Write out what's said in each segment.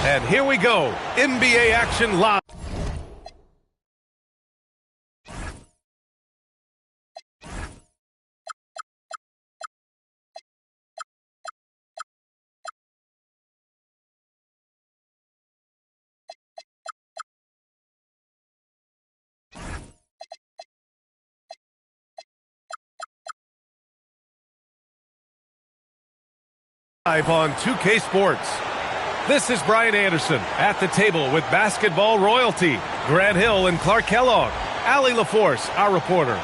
And here we go. NBA action live. Live on 2K Sports. This is Brian Anderson at the table with basketball royalty. Grant Hill and Clark Kellogg. Allie LaForce, our reporter.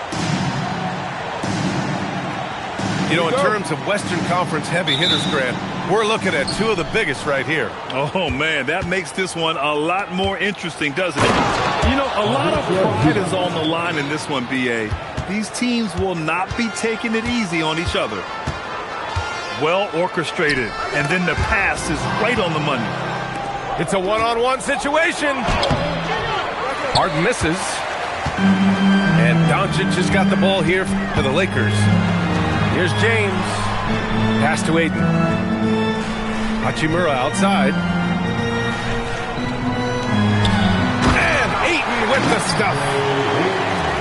You know, in terms of Western Conference heavy hitters, Grant, we're looking at two of the biggest right here. Oh, man, that makes this one a lot more interesting, doesn't it? You know, a lot of pride is on the line in this one, B.A. These teams will not be taking it easy on each other. Well orchestrated, and then the pass is right on the money. It's a one-on-one situation. Harden misses. And Doncic has got the ball here for the Lakers. Here's James. Pass to Ayton. Hachimura outside. And Ayton with the stuff.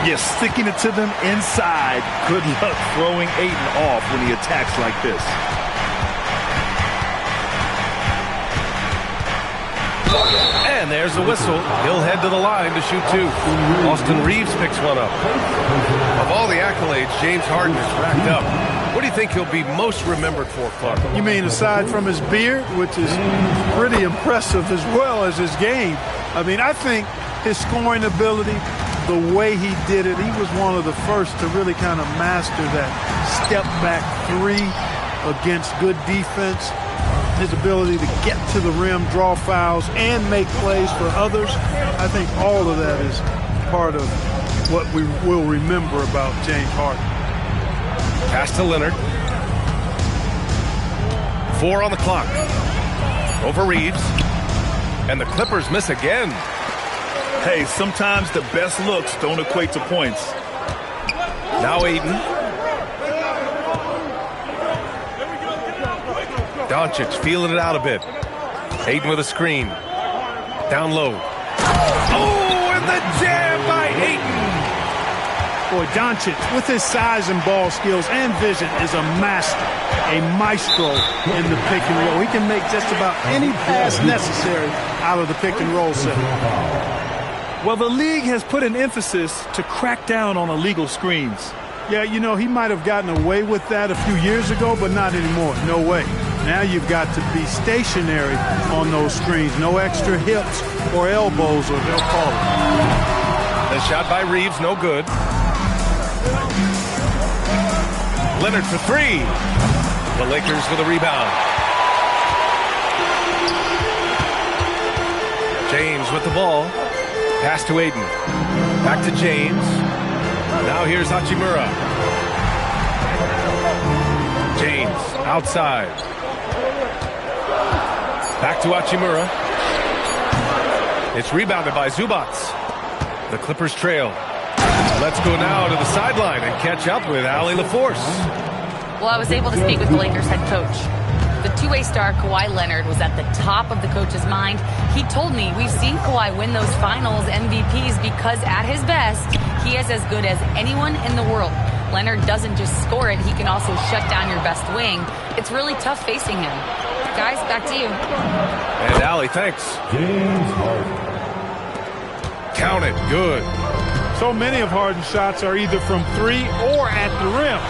Yes, sticking it to them inside. Good luck throwing Ayton off when he attacks like this. And there's the whistle. He'll head to the line to shoot two. Austin Reeves picks one up. Of all the accolades James Harden has racked up, what do you think he'll be most remembered for, Clark? You mean aside from his beard, which is pretty impressive, as well as his game? I mean, I think his scoring ability, the way he did it, he was one of the first to really kind of master that step-back three against good defense. His ability to get to the rim, draw fouls, and make plays for others. I think all of that is part of what we will remember about James Harden. Pass to Leonard. 4 on the clock. Over Reeves. And the Clippers miss again. Hey, sometimes the best looks don't equate to points. Now Ayton. Doncic feeling it out a bit. Ayton with a screen. Down low. Oh, and the jam by Ayton. Boy, Doncic, with his size and ball skills and vision, is a master, a maestro in the pick and roll. He can make just about any pass necessary out of the pick and roll set. Well, the league has put an emphasis to crack down on illegal screens. Yeah, you know, he might have gotten away with that a few years ago, but not anymore. No way. Now you've got to be stationary on those screens. No extra hips or elbows, or they'll call it. The shot by Reeves, no good. Leonard for three. The Lakers with a rebound. James with the ball. Pass to Ayton. Back to James. Now here's Hachimura. James outside. Back to Hachimura. It's rebounded by Zubac. The Clippers trail. Let's go now to the sideline and catch up with Allie LaForce. Well, I was able to speak with the Lakers head coach. The two-way star Kawhi Leonard was at the top of the coach's mind. He told me we've seen Kawhi win those finals MVPs because at his best, he is as good as anyone in the world. Leonard doesn't just score it, he can also shut down your best wing. It's really tough facing him. Guys, back to you. And Allie, thanks. Count it. Good. So many of Harden's shots are either from three or at the rim.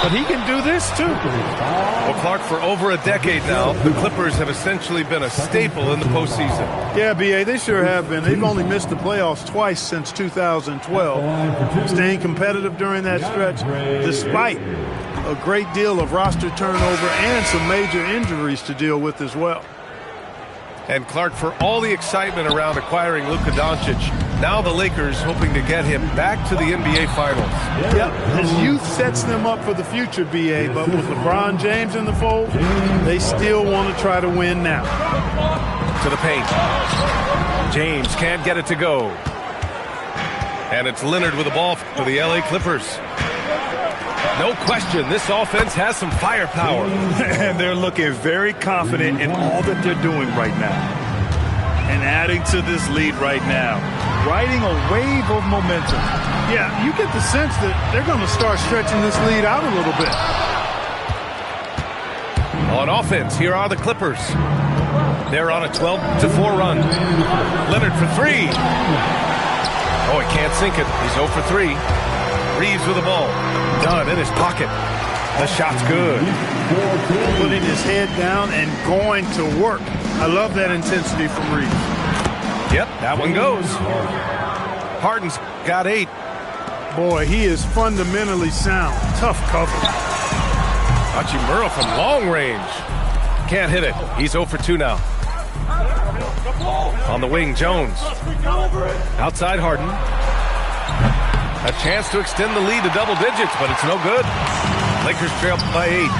But he can do this, too. Well, Clark, for over a decade now, the Clippers have essentially been a staple in the postseason. Yeah, B.A., they sure have been. They've only missed the playoffs twice since 2012. Staying competitive during that stretch, despite a great deal of roster turnover and some major injuries to deal with as well. And Clark, for all the excitement around acquiring Luka Doncic, now the Lakers hoping to get him back to the NBA Finals. Yep, his youth sets them up for the future, B.A., but with LeBron James in the fold, they still want to try to win now. To the paint. James can't get it to go. And it's Leonard with the ball for the LA Clippers. No question, this offense has some firepower. And they're looking very confident in all that they're doing right now. and adding to this lead right now. Riding a wave of momentum. Yeah, you get the sense that they're going to start stretching this lead out a little bit. On offense, here are the Clippers. They're on a 12-4 run. Leonard for three. Oh, he can't sink it. He's 0 for 3. Reeves with the ball. Dunn in his pocket. The shot's good. Putting his head down and going to work. I love that intensity from Reeves. Yep, that one goes. Harden's got 8. Boy, he is fundamentally sound. Tough cover. Hachimura from long range. Can't hit it. He's 0 for 2 now. On the wing, Jones. Outside Harden. A chance to extend the lead to double digits, but it's no good. Lakers trail by 8.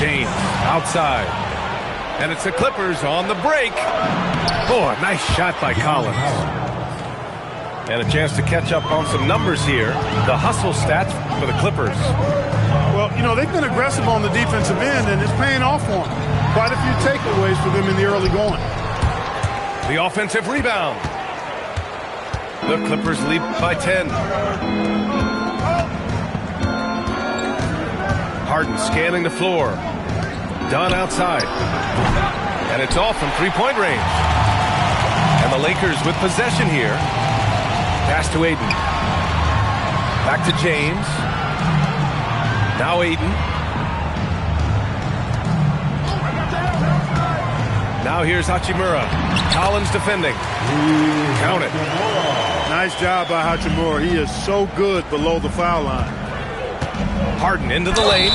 James outside. And it's the Clippers on the break. Oh, a nice shot by Collins. And a chance to catch up on some numbers here. The hustle stats for the Clippers. Well, you know, they've been aggressive on the defensive end, and it's paying off for them. Quite a few takeaways for them in the early going. The offensive rebound. The Clippers lead by 10. Harden scanning the floor. Dunn outside. And it's off from three-point range. And the Lakers with possession here. Pass to Ayton. Back to James. Now Ayton. Now here's Hachimura. Collins defending. Count it. Nice job by Hachimura. He is so good below the foul line. Harden into the lane.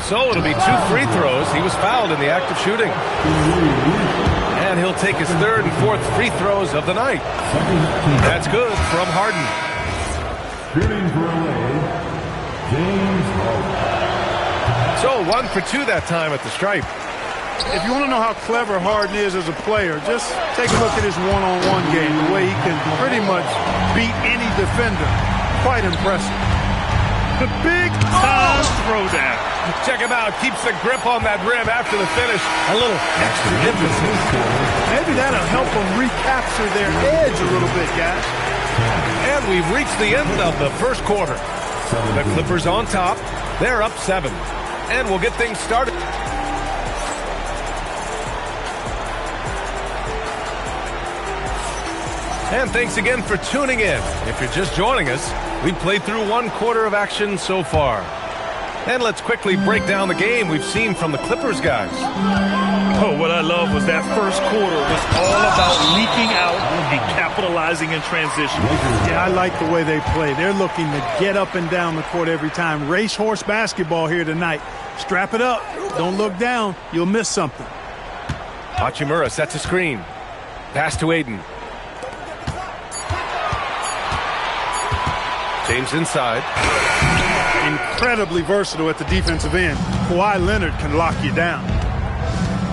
So it'll be 2 free throws. He was fouled in the act of shooting. And he'll take his 3rd and 4th free throws of the night. That's good from Harden. Shooting for LA, James Harden. So 1 for 2 that time at the stripe. If you want to know how clever Harden is as a player, just take a look at his one-on-one game, the way he can pretty much beat any defender. Quite impressive. The big-time throwdown. Check him out. Keeps the grip on that rim after the finish. A little extra emphasis. Maybe that'll help them recapture their edge a little bit, guys. And we've reached the end of the first quarter. The Clippers on top. They're up 7. And we'll get things started. And thanks again for tuning in. If you're just joining us, we've played through 1 quarter of action so far. And let's quickly break down the game we've seen from the Clippers guys. Oh, what I love was that first quarter was all about leaking out and capitalizing in transition. Yeah, I like the way they play. They're looking to get up and down the court every time. Racehorse basketball here tonight. Strap it up. Don't look down. You'll miss something. Hachimura sets a screen. Pass to Ayton. James inside. Incredibly versatile at the defensive end. Kawhi Leonard can lock you down.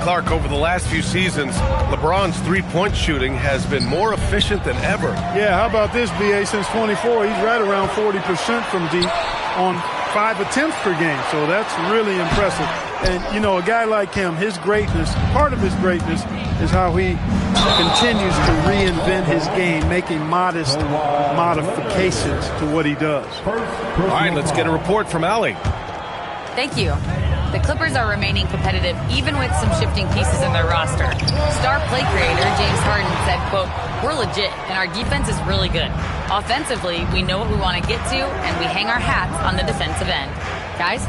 Clark, over the last few seasons, LeBron's three-point shooting has been more efficient than ever. Yeah, how about this, BA? Since 24, he's right around 40% from deep on 5 attempts per game. So that's really impressive. And, you know, a guy like him, his greatness, part of his greatness is how he continues to reinvent his game, making modest modifications to what he does. All right, let's get a report from Allie. Thank you. The Clippers are remaining competitive even with some shifting pieces in their roster. Star play creator James Harden said, quote, "We're legit and our defense is really good. Offensively, we know what we want to get to and we hang our hats on the defensive end." Guys?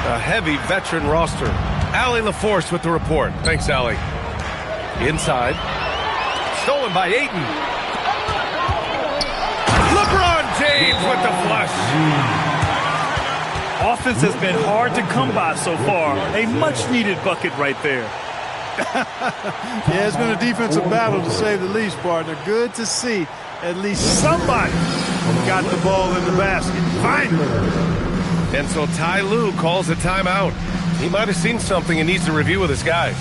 A heavy veteran roster. Allie LaForce with the report. Thanks, Allie. Inside. Stolen by Ayton. LeBron James with the flush. Offense has been hard to come by so far. A much-needed bucket right there. Yeah, it's been a defensive battle to say the least, partner. Good to see at least somebody got the ball in the basket. Finally. And so Ty Lue calls a timeout. He might have seen something and needs to review with his guys.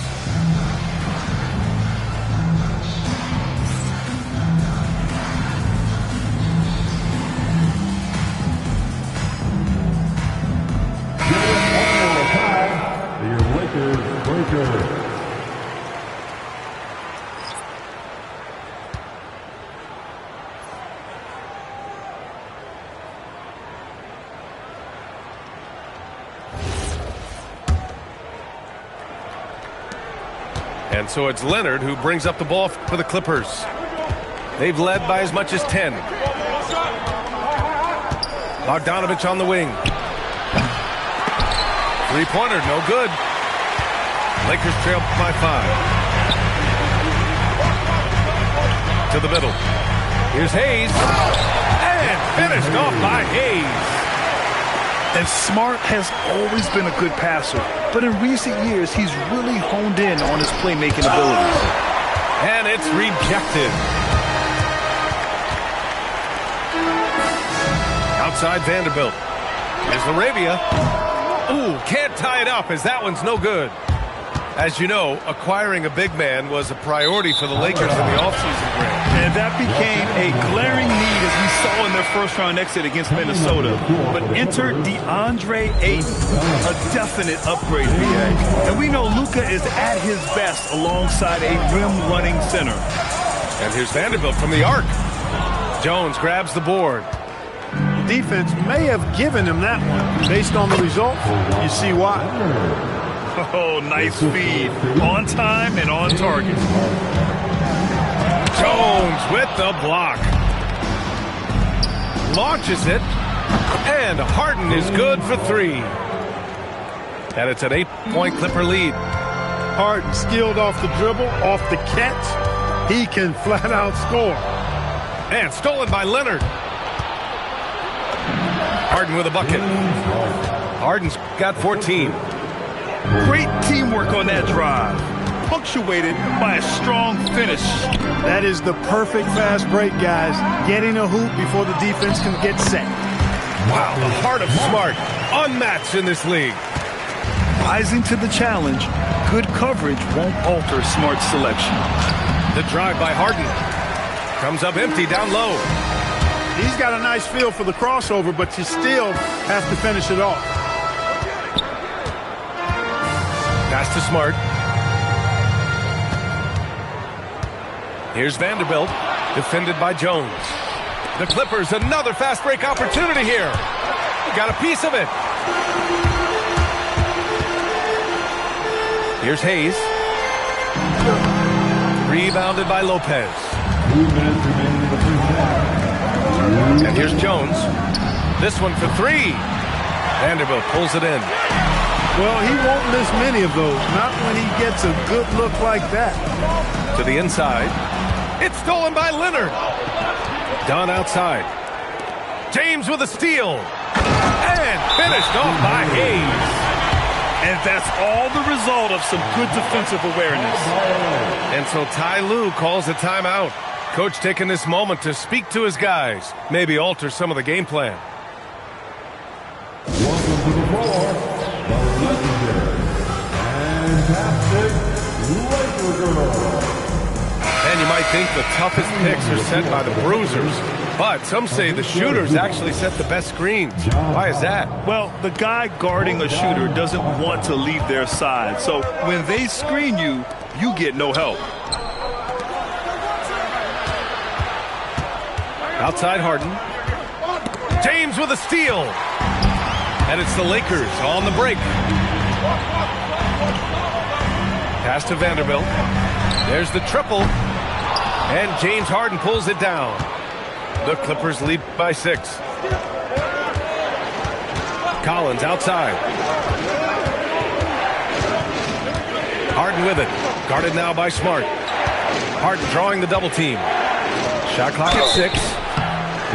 And so it's Leonard who brings up the ball for the Clippers. They've led by as much as 10. Bogdanovich on the wing. Three-pointer, no good. Lakers trail by 5. To the middle. Here's Hayes. And finished off by Hayes. And Smart has always been a good passer, but in recent years, he's really honed in on his playmaking abilities. And it's rejected. Outside Vanderbilt. Here's Laravia. Ooh, can't tie it up as that one's no good. As you know, acquiring a big man was a priority for the Lakers in the offseason, Grant. And that became a glaring need as we saw in their first-round exit against Minnesota. But enter DeAndre Ayton, a definite upgrade, BA. And we know Luka is at his best alongside a rim-running center. And here's Vanderbilt from the arc. Jones grabs the board. Defense may have given him that one. Based on the result, you see why. Oh, nice feed. On time and on target. Jones with the block. Launches it. And Harden is good for 3. And it's an 8-point Clipper lead. Harden skilled off the dribble, off the catch. He can flat out score. And stolen by Leonard. Harden with a bucket. Harden's got 14. Great teamwork on that drive, punctuated by a strong finish. That is the perfect fast break, guys. Getting a hoop before the defense can get set. Wow, the heart of Smart, unmatched in this league. Rising to the challenge, good coverage won't alter Smart's selection. The drive by Harden. Comes up empty down low. He's got a nice feel for the crossover, but you still have to finish it off. Pass to Smart. Here's Vanderbilt, defended by Jones. The Clippers, another fast break opportunity here. Got a piece of it. Here's Hayes. Rebounded by Lopez. 2 minutes remaining in the first half. And here's Jones. This one for 3. Vanderbilt pulls it in. Well, he won't miss many of those, not when he gets a good look like that. To the inside. It's stolen by Leonard. Down outside. James with a steal. And finished off by Hayes. And that's all the result of some good defensive awareness. And so Ty Lue calls a timeout. Coach taking this moment to speak to his guys. Maybe alter some of the game plan. Welcome to the floor, the legendary, fantastic Laker Girl. And you might think the toughest picks are set by the bruisers. But some say the shooters actually set the best screens. Why is that? Well, the guy guarding a shooter doesn't want to leave their side. So when they screen you, you get no help. Outside Harden. James with a steal. And it's the Lakers on the break. Pass to Vanderbilt. There's the triple. And James Harden pulls it down. The Clippers lead by 6. Collins outside. Harden with it. Guarded now by Smart. Harden drawing the double team. Shot clock at 6.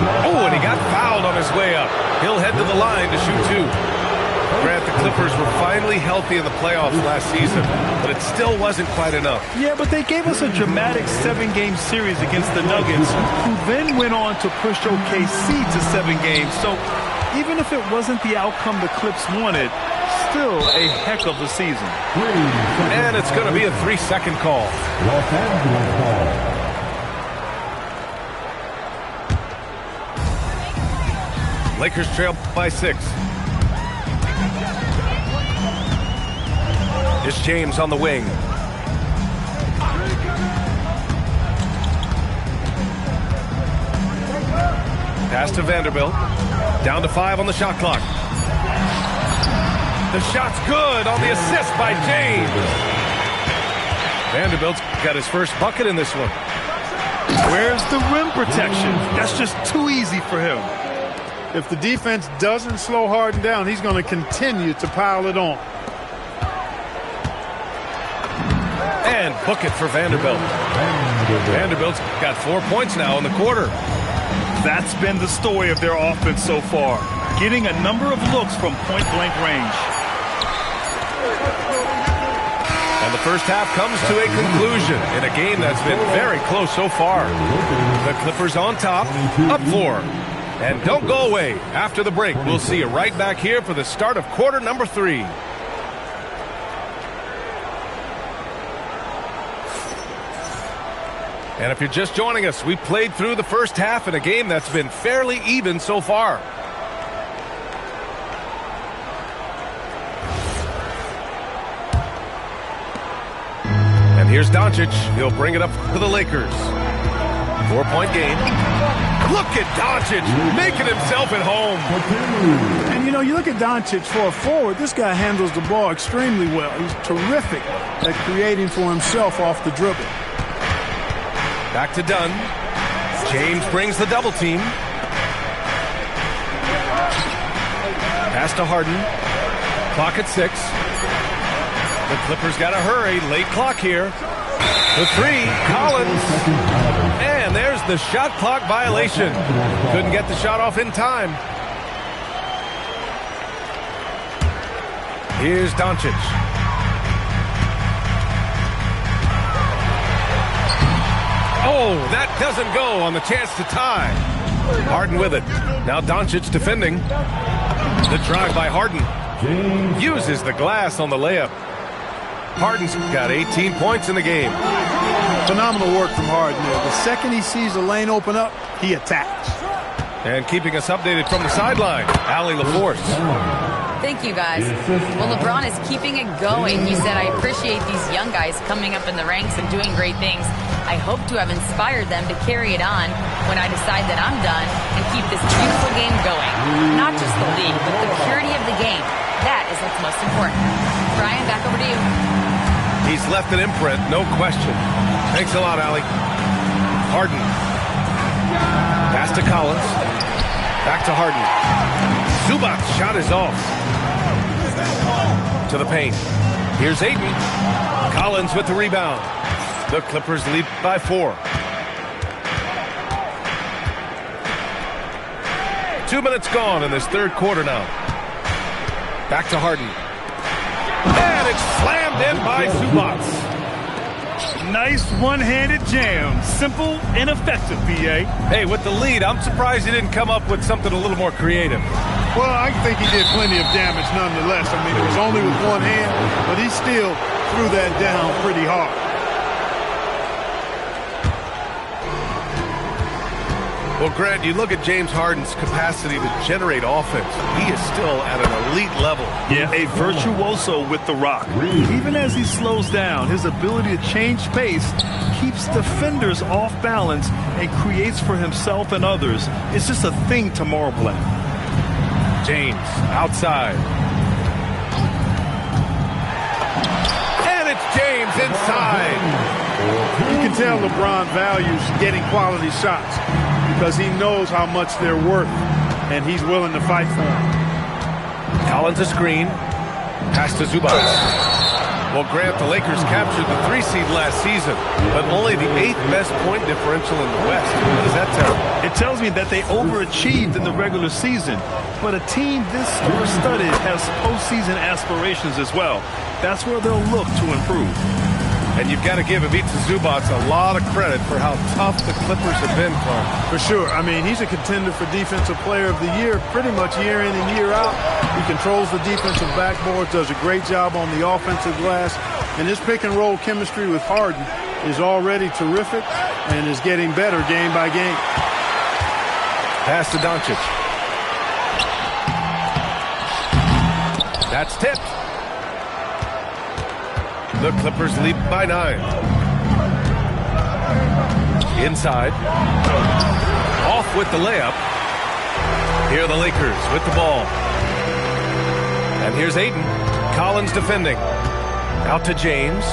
Oh, and he got fouled on his way up. He'll head to the line to shoot 2. Grant, the Clippers were finally healthy in the playoffs last season, but it still wasn't quite enough. Yeah, but they gave us a dramatic 7-game series against the Nuggets, who then went on to push OKC to 7 games. So even if it wasn't the outcome the Clips wanted, still a heck of a season. And it's going to be a 3-second call. Los Angeles ball. Lakers trail by 6. It's James on the wing. Pass to Vanderbilt. Down to 5 on the shot clock. The shot's good on the assist by James. Vanderbilt's got his first bucket in this one. Where's the rim protection? That's just too easy for him. If the defense doesn't slow Harden down, he's going to continue to pile it on. And book it for Vanderbilt. Vanderbilt's got 4 points now in the quarter. That's been the story of their offense so far, getting a number of looks from point-blank range. And the first half comes to a conclusion in a game that's been very close so far. The Clippers on top, up 4. And don't go away. After the break, we'll see you right back here for the start of quarter number 3. And if you're just joining us, we played through the first half in a game that's been fairly even so far. And here's Doncic. He'll bring it up for the Lakers. 4-point game. Look at Doncic making himself at home. And, you know, you look at Doncic for a forward, this guy handles the ball extremely well. He's terrific at creating for himself off the dribble. Back to Dunn. James brings the double team. Pass to Harden. Clock at 6. The Clippers got to hurry. Late clock here. The 3, Collins. And there's the shot clock violation. Couldn't get the shot off in time. Here's Doncic. Oh, that doesn't go on the chance to tie. Harden with it. Now Doncic defending. The drive by Harden. Uses the glass on the layup. Harden's got 18 points in the game. Phenomenal work from Harden there. The second he sees a lane open up, he attacks. And keeping us updated from the sideline, Allie LaForce. Thank you, guys. Well, LeBron is keeping it going. He said, I appreciate these young guys coming up in the ranks and doing great things. I hope to have inspired them to carry it on when I decide that I'm done and keep this beautiful game going. Not just the league, but the purity of the game. That is what's most important. Brian, back over to you. He's left an imprint, no question. Thanks a lot, Allie. Harden. Pass to Collins. Back to Harden. Zubac's shot is off. To the paint. Here's Ayton. Collins with the rebound. The Clippers lead by 4. 2 minutes gone in this third quarter now. Back to Harden. And it's slammed in by Zubac. Nice one-handed jam. Simple and effective, B.A. Hey, with the lead, I'm surprised he didn't come up with something a little more creative. Well, I think he did plenty of damage nonetheless. I mean, it was only with one hand, but he still threw that down pretty hard. Well, Grant, you look at James Harden's capacity to generate offense. He is still at an elite level. Yeah, a virtuoso with the rock. Even as he slows down, his ability to change pace keeps defenders off balance and creates for himself and others. It's just a thing to marvel at. James outside. And it's James inside. You can tell LeBron values getting quality shots because he knows how much they're worth, and he's willing to fight for them. Collins a screen. Pass to Zubac. Well, Grant, the Lakers captured the 3 seed last season, but only the 8th best point differential in the West. What does that tell you? It tells me that they overachieved in the regular season, but a team this star-studded has postseason aspirations as well. That's where they'll look to improve. And you've got to give Ivica Zubac a lot of credit for how tough the Clippers have been for him. For sure. I mean, he's a contender for Defensive Player of the Year pretty much year in and year out. He controls the defensive backboard, does a great job on the offensive glass, and his pick-and-roll chemistry with Harden is already terrific and is getting better game by game. Pass to Doncic. That's tipped. The Clippers lead by 9. Inside. Off with the layup. Here are the Lakers with the ball. And here's Ayton. Collins defending. Out to James.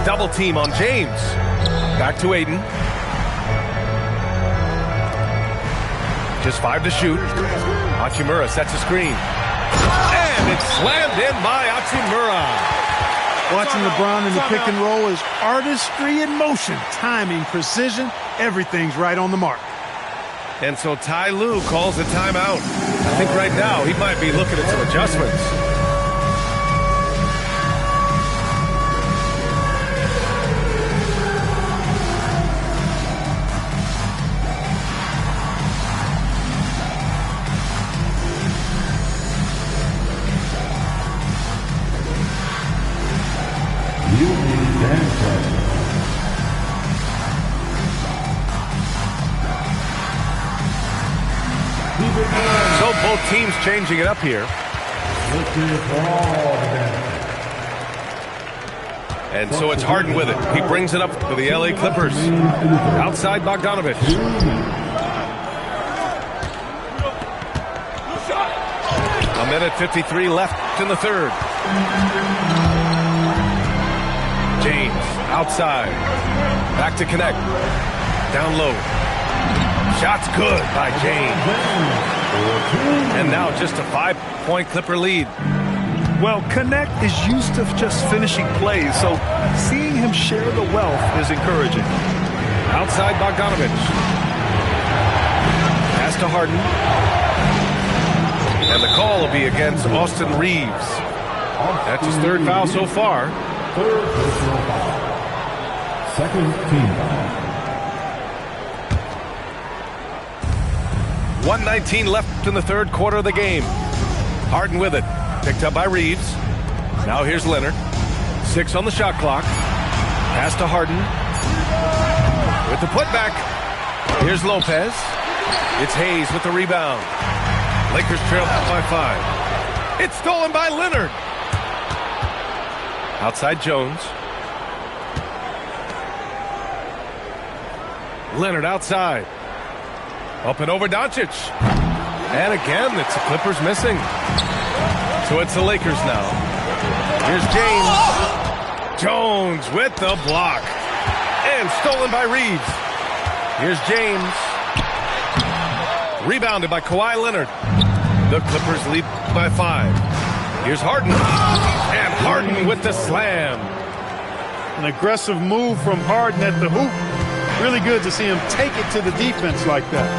Double team on James. Back to Ayton. Just 5 to shoot. Hachimura sets a screen. And it's slammed in by Hachimura. Watching LeBron in the pick and roll is artistry in motion. Timing, precision, everything's right on the mark. And so Ty Lue calls a timeout. I think right now he might be looking at some adjustments. So both teams changing it up here. And so it's Harden with it. He brings it up for the LA Clippers. Outside Bogdanovic. A minute 53 left in the third. James outside. Back to connect. Down low. Shot's good by James. And now just a 5-point Clipper lead. Well, Connect is used to just finishing plays, so seeing him share the wealth is encouraging. Outside Bogdanovic. Pass to Harden. And the call will be against Austin Reeves. That's his third foul so far. Third personal foul. Second team foul. 1:19 left in the third quarter of the game. Harden with it. Picked up by Reeves. Now here's Leonard. 6 on the shot clock. Pass to Harden. With the putback. Here's Lopez. It's Hayes with the rebound. Lakers trail by 5. It's stolen by Leonard. Outside Jones. Leonard outside. Up and over Doncic. And again, it's the Clippers missing. So it's the Lakers now. Here's James. Jones with the block. And stolen by Reeves. Here's James. Rebounded by Kawhi Leonard. The Clippers lead by 5. Here's Harden. And Harden with the slam. An aggressive move from Harden at the hoop. Really good to see him take it to the defense like that.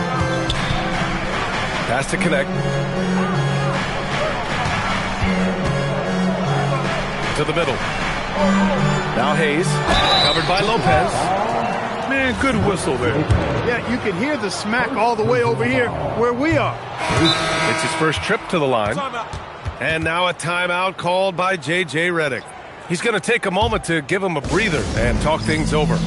Pass to connect. To the middle. Now Hayes. Covered by Lopez. Man, good whistle there. Yeah, you can hear the smack all the way over here where we are. It's his first trip to the line. And now a timeout called by J.J. Redick. He's going to take a moment to give him a breather and talk things over.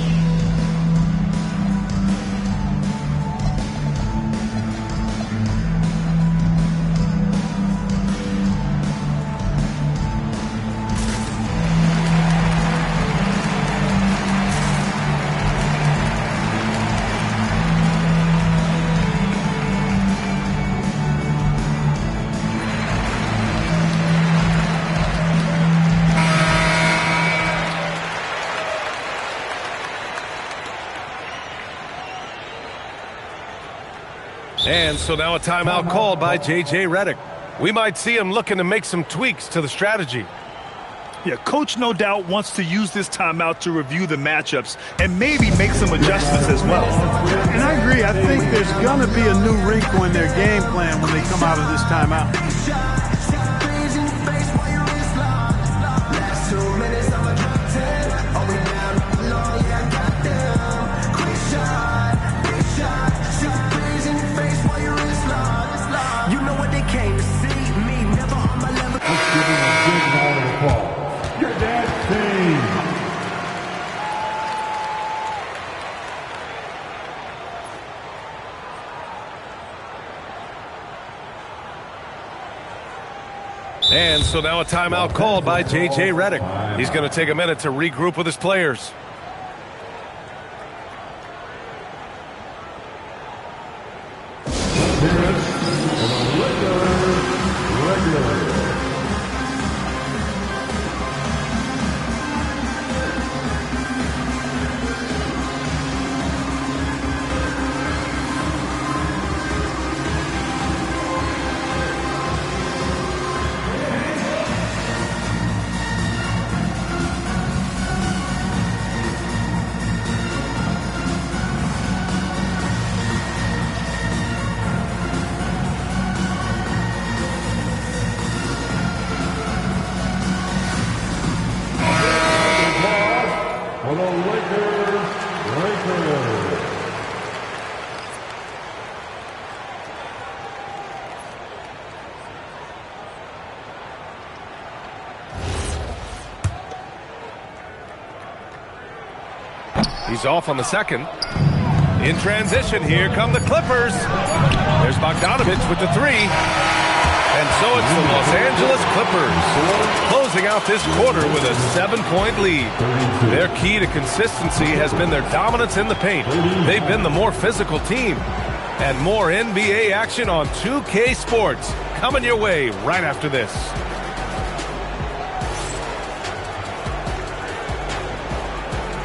And so now a timeout called by J.J. Redick. We might see him looking to make some tweaks to the strategy. Yeah, Coach no doubt wants to use this timeout to review the matchups and maybe make some adjustments as well. And I agree. I think there's going to be a new wrinkle in their game plan when they come out of this timeout. And so now a timeout called by J.J. Redick. He's going to take a minute to regroup with his players. He's off on the second. In transition, here come the Clippers. There's Bogdanovich with the three. And so it's the Los Angeles Clippers closing out this quarter with a 7-point lead. Their key to consistency has been their dominance in the paint. They've been the more physical team. And more NBA action on 2K Sports coming your way right after this.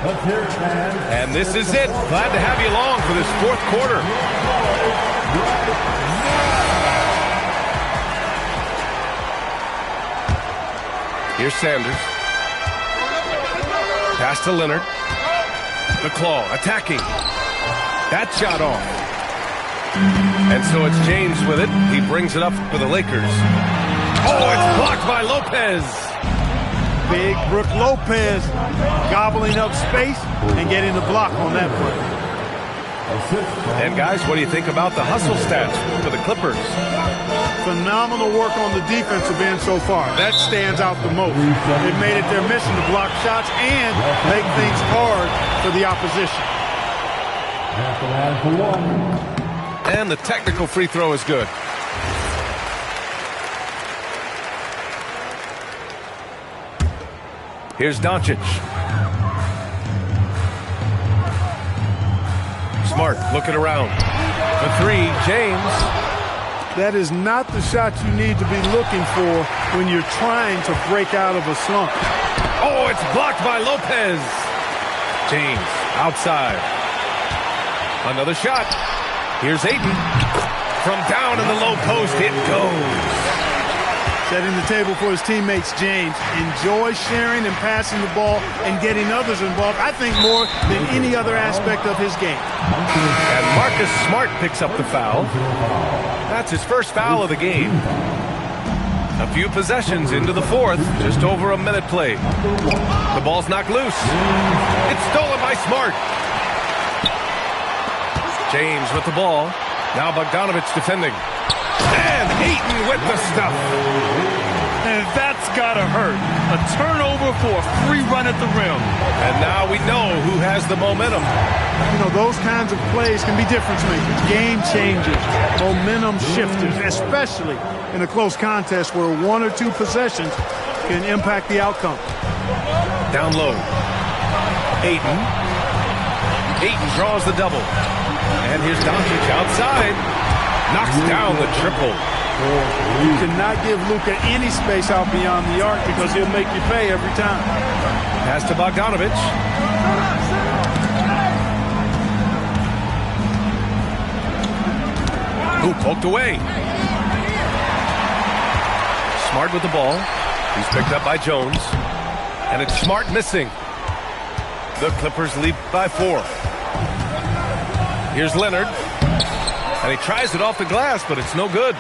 And this is it. Glad to have you along for this fourth quarter. Here's Sanders. Pass to Leonard. The claw attacking. That shot off. And so it's James with it. He brings it up for the Lakers. Oh, it's blocked by Lopez. Big Brook Lopez gobbling up space and getting the block on that play. And guys, what do you think about the hustle stats for the Clippers? Phenomenal work on the defensive end so far. That stands out the most. They've made it their mission to block shots and make things hard for the opposition. And the technical free throw is good. Here's Doncic. Smart looking around. The three, James. That is not the shot you need to be looking for when you're trying to break out of a slump. Oh, it's blocked by Lopez. James outside. Another shot. Here's Ayton. From down in the low post, it goes. Setting the table for his teammates, James. Enjoy sharing and passing the ball and getting others involved, I think, more than any other aspect of his game. And Marcus Smart picks up the foul. That's his first foul of the game. A few possessions into the fourth, just over a minute played. The ball's knocked loose. It's stolen by Smart. James with the ball. Now Bogdanovich defending. And Ayton with the stuff. And that's gotta hurt. A turnover for a free run at the rim. And now we know who has the momentum. You know, those kinds of plays can be difference makers, game changers, momentum shifters, especially in a close contest where one or two possessions can impact the outcome. Down low. Ayton. Ayton draws the double. And here's Doncic outside. Knocks down the triple. You cannot give Luka any space out beyond the arc because he'll make you pay every time. Pass to Bogdanovich. Ooh, poked away. Smart with the ball. He's picked up by Jones. And it's Smart missing. The Clippers lead by 4. Here's Leonard. And he tries it off the glass, but it's no good.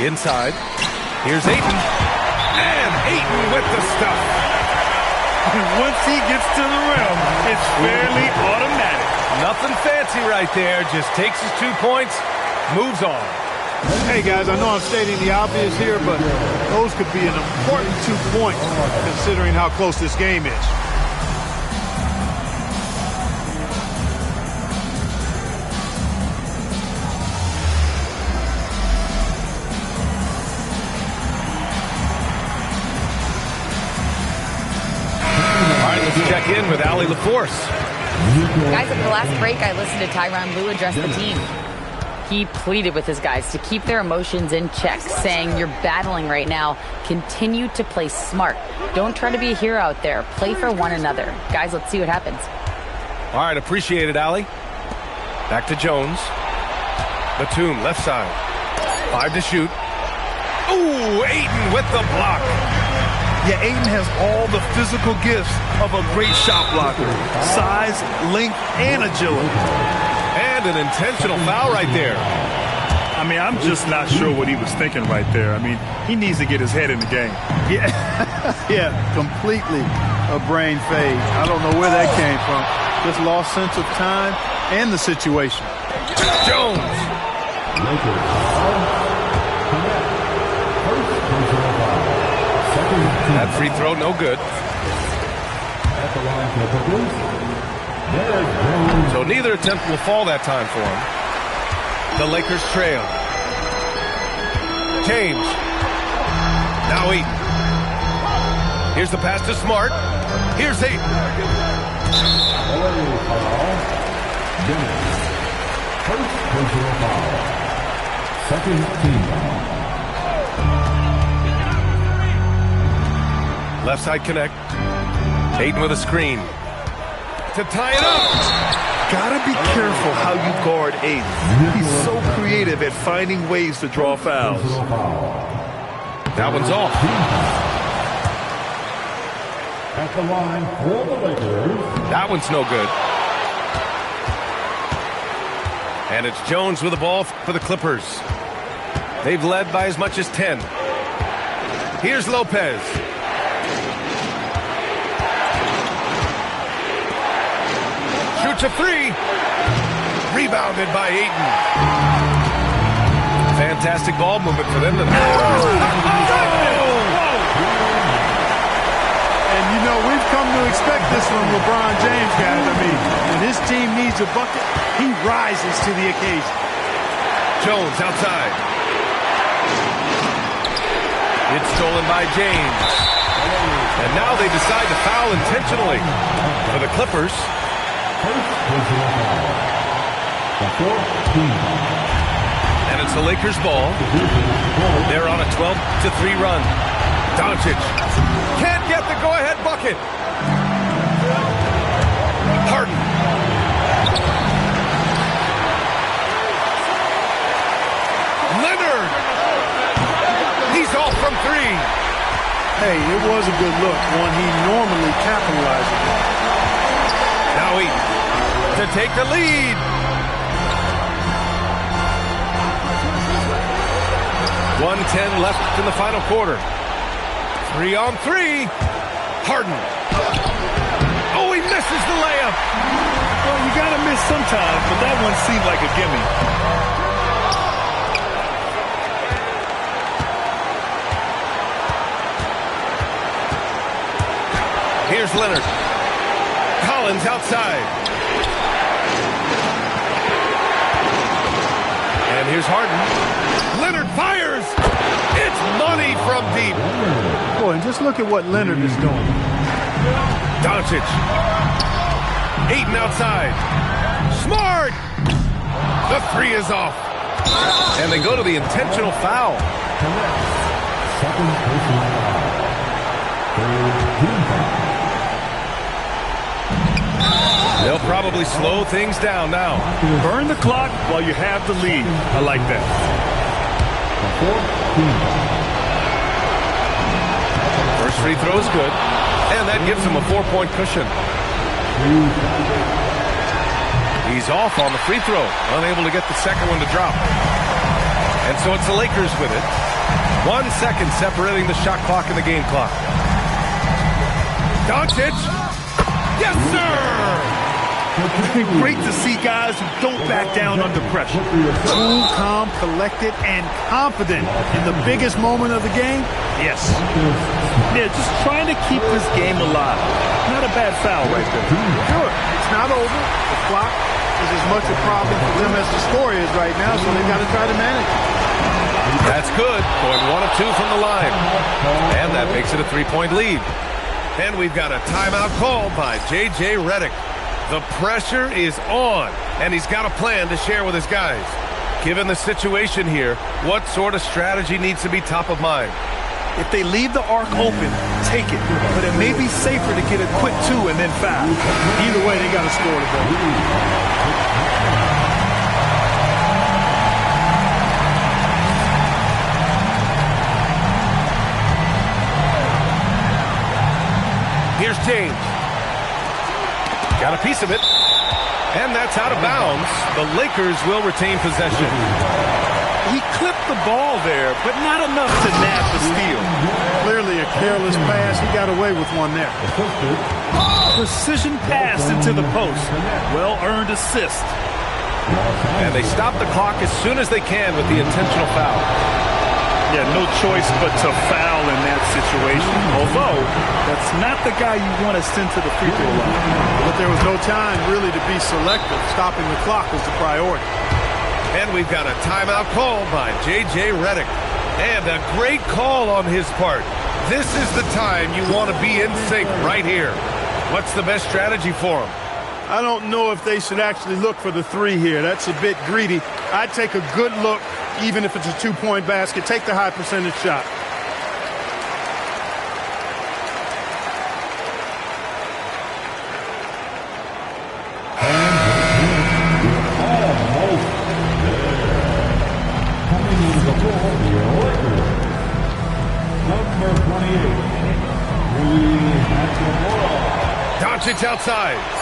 Inside. Here's Ayton. And Ayton with the stuff. Once he gets to the rim, it's fairly automatic. Nothing fancy right there. Just takes his 2 points, moves on. Hey, guys, I know I'm stating the obvious here, but those could be an important 2 points considering how close this game is. Check in with Allie LaForce. Guys, at the last break, I listened to Tyronn Lue address the team. He pleaded with his guys to keep their emotions in check, saying, you're battling right now. Continue to play smart. Don't try to be a hero out there. Play for one another. Guys, let's see what happens. All right, appreciate it, Allie. Back to Jones. Batum, left side. 5 to shoot. Ooh, Ayton with the block. Yeah, Ayton has all the physical gifts of a great shot blocker. Size, length, and agility. And an intentional foul right there. I mean, I'm just not sure what he was thinking right there. I mean, he needs to get his head in the game. Yeah, yeah, completely a brain fade. I don't know where that came from. Just lost sense of time and the situation. Jones. That free throw, no good. the line for the Clippers, Derrick Jones. So neither attempt will fall that time for him. The Lakers trail. James. Now Eaton. Here's the pass to Smart. Here's Eaton. Dennis. First personal foul. Second team foul. Left side connect. Ayton with a screen. To tie it up. Gotta be careful how you guard Ayton. He's so creative at finding ways to draw fouls. That one's off. At the line for the Lakers. That one's no good. And it's Jones with the ball for the Clippers. They've led by as much as 10. Here's Lopez. Shoots a three. Rebounded by Ayton. Fantastic ball movement for them. And you know, we've come to expect this from LeBron James, guys. I mean, when his team needs a bucket, he rises to the occasion. Jones outside. It's stolen by James. And now they decide to foul intentionally for the Clippers. And it's the Lakers' ball. They're on a 12-3 run. Doncic can't get the go-ahead bucket. Harden. Leonard. He's off from three. Hey, it was a good look, one he normally capitalizes on. Now Eaton to take the lead. 1:10 left in the final quarter. 3-on-3. Harden. Oh, he misses the layup. Well, you gotta miss sometimes, but that one seemed like a gimme. Here's Leonard. Collins outside. And here's Harden. Leonard fires. It's money from deep. Boy, and just look at what Leonard is doing. Doncic. Ayton outside. Smart. The three is off. And they go to the intentional foul. Second personal foul. Third team foul. They'll probably slow things down now. Burn the clock while you have the lead. I like that. The fourth team foul. First free throw is good. And that gives him a 4-point cushion. He's off on the free throw. Unable to get the second one to drop. And so it's the Lakers with it. 1 second separating the shot clock and the game clock. Doncic. Yes, sir! Great to see guys who don't back down under pressure. Cool, calm, collected, and confident in the biggest moment of the game. Yes. Yeah, just trying to keep this game alive. Not a bad foul right there. Sure, it's not over. The clock is as much a problem for them as the score is right now, so they've got to try to manage it. That's good. Going 1 of 2 from the line. And that makes it a 3-point lead. And we've got a timeout called by J.J. Redick. The pressure is on, and he's got a plan to share with his guys. Given the situation here, what sort of strategy needs to be top of mind? If they leave the arc open, take it. But it may be safer to get a quick 2 and then foul. Either way, they got to score the ball. Here's James. Got a piece of it. And that's out of bounds. The Lakers will retain possession. He clipped the ball there, but not enough to nab the steal. Clearly a careless pass. He got away with one there. Precision pass into the post. Well-earned assist. And they stop the clock as soon as they can with the intentional foul. Yeah, no choice but to foul in that situation. Although, that's not the guy you want to send to the free throw line. But there was no time really to be selective. Stopping the clock was the priority. And we've got a timeout called by J.J. Redick. And a great call on his part. This is the time you want to be in sync right here. What's the best strategy for him? I don't know if they should actually look for the three here. That's a bit greedy. I'd take a good look, even if it's a two-point basket. Take the high percentage shot. Doncic outside.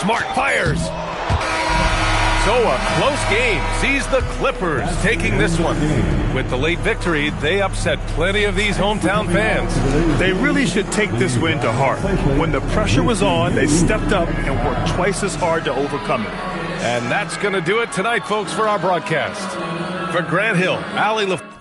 Smart fires. So a close game sees the Clippers taking this one. With the late victory, they upset plenty of these hometown fans. They really should take this win to heart. When the pressure was on, they stepped up and worked twice as hard to overcome it. And that's going to do it tonight, folks, for our broadcast. For Grant Hill, Allie LaFleur.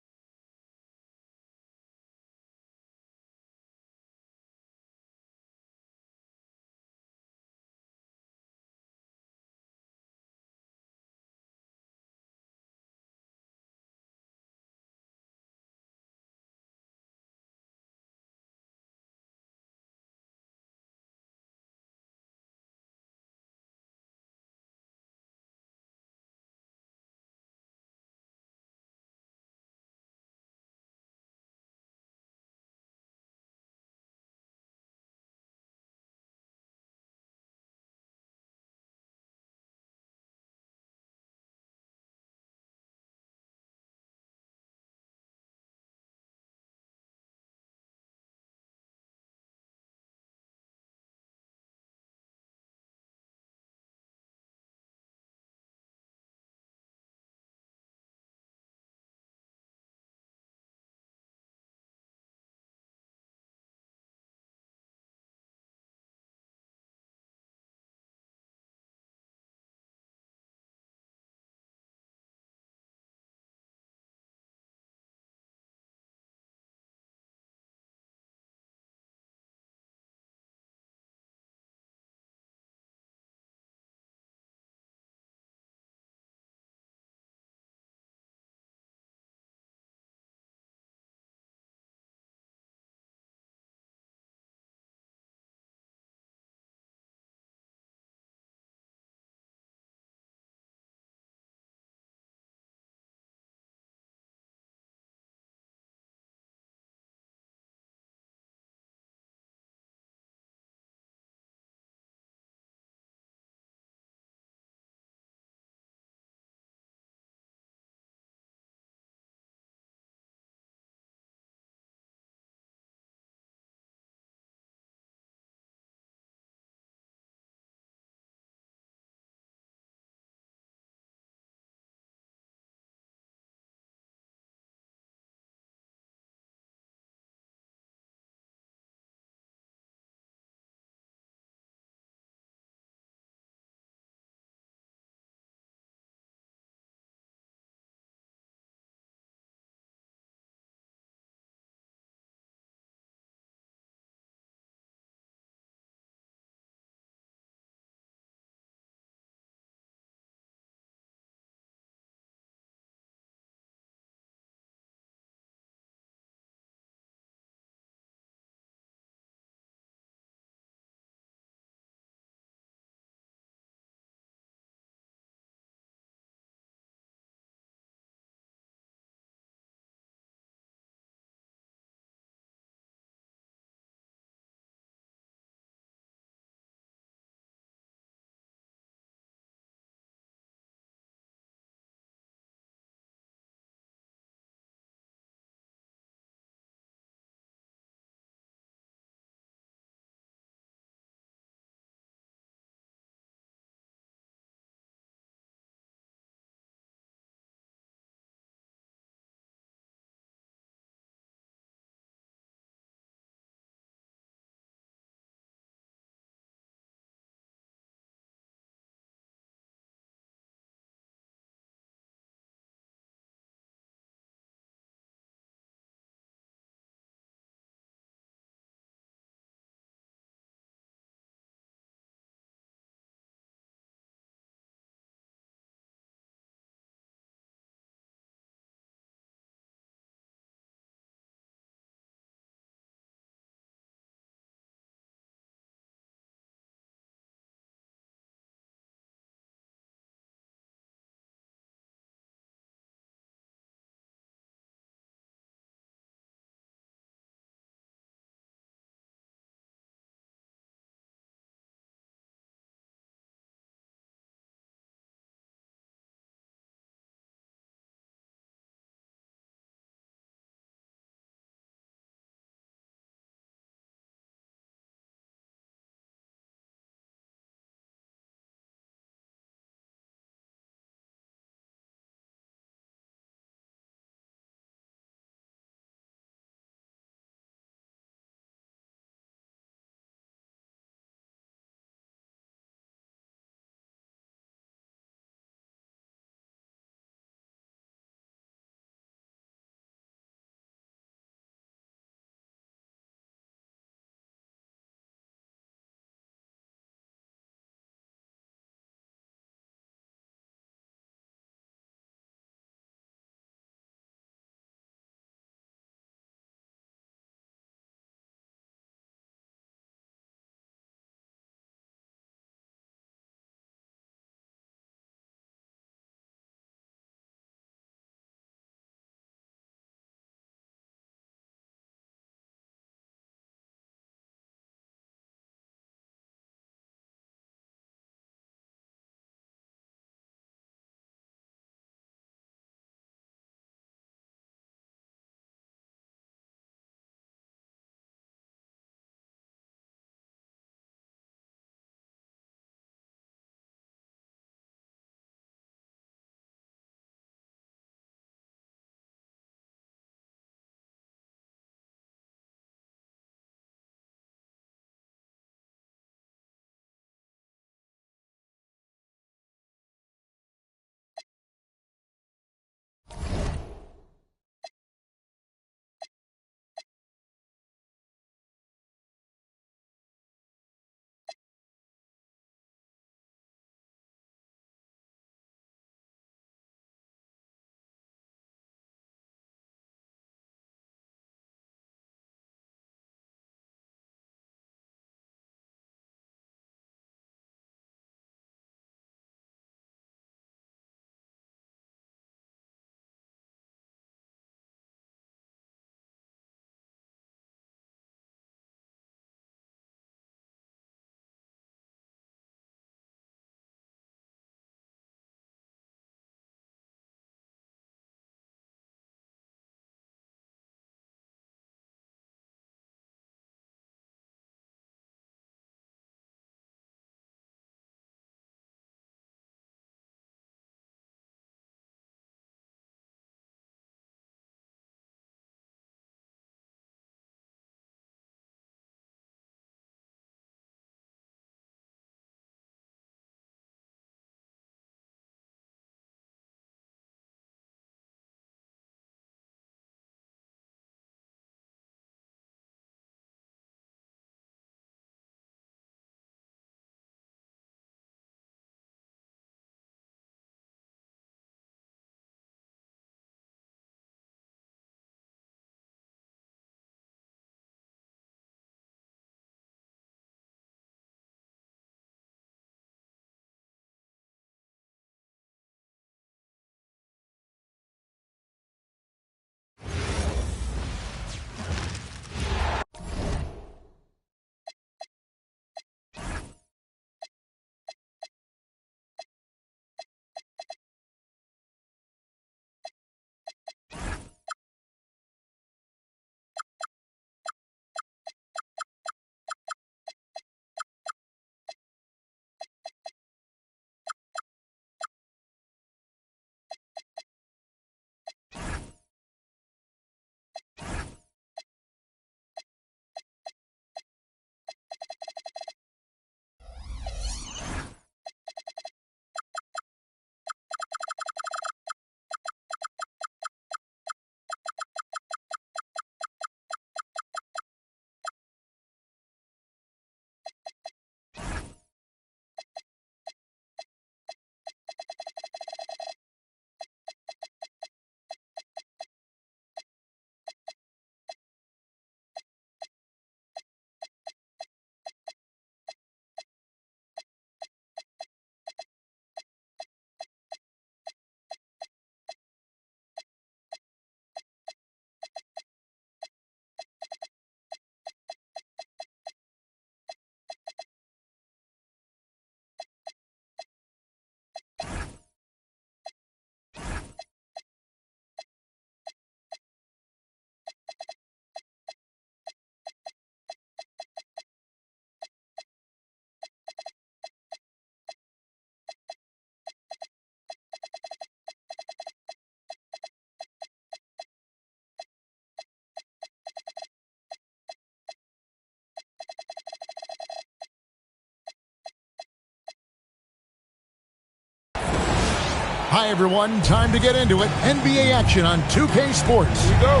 Hi, everyone. Time to get into it. NBA action on 2K Sports. Here we go.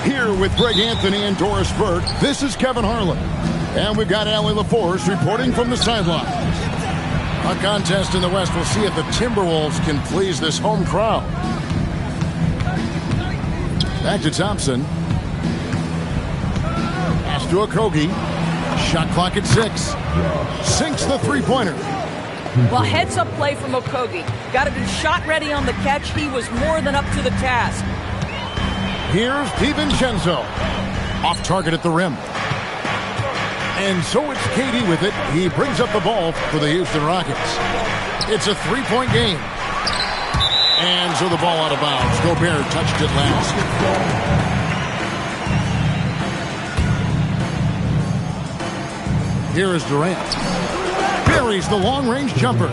Here with Greg Anthony and Doris Burke, this is Kevin Harlan. And we've got Allie LaForce reporting from the sideline. A contest in the West. We'll see if the Timberwolves can please this home crowd. Back to Thompson. Pass to Okogie. Shot clock at 6. Sinks the three-pointer. Well, heads-up play from Okogie. Got to be shot ready on the catch. He was more than up to the task. Here's DiVincenzo. Off target at the rim. And so it's KD with it. He brings up the ball for the Houston Rockets. It's a three-point game. And so the ball out of bounds. Gobert touched it last. Here is Durant. Buries the long-range jumper.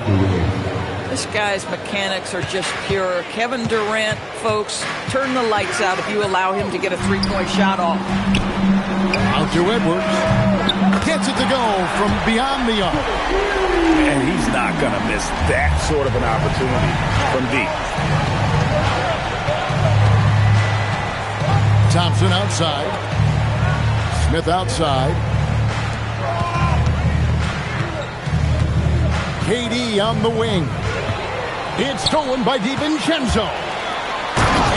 This guy's mechanics are just pure. Kevin Durant, folks, turn the lights out if you allow him to get a three-point shot off. Out to Edwards. Gets it to go from beyond the arc. And he's not going to miss that sort of an opportunity from deep. Thompson outside. Smith outside. KD on the wing. It's stolen by DiVincenzo.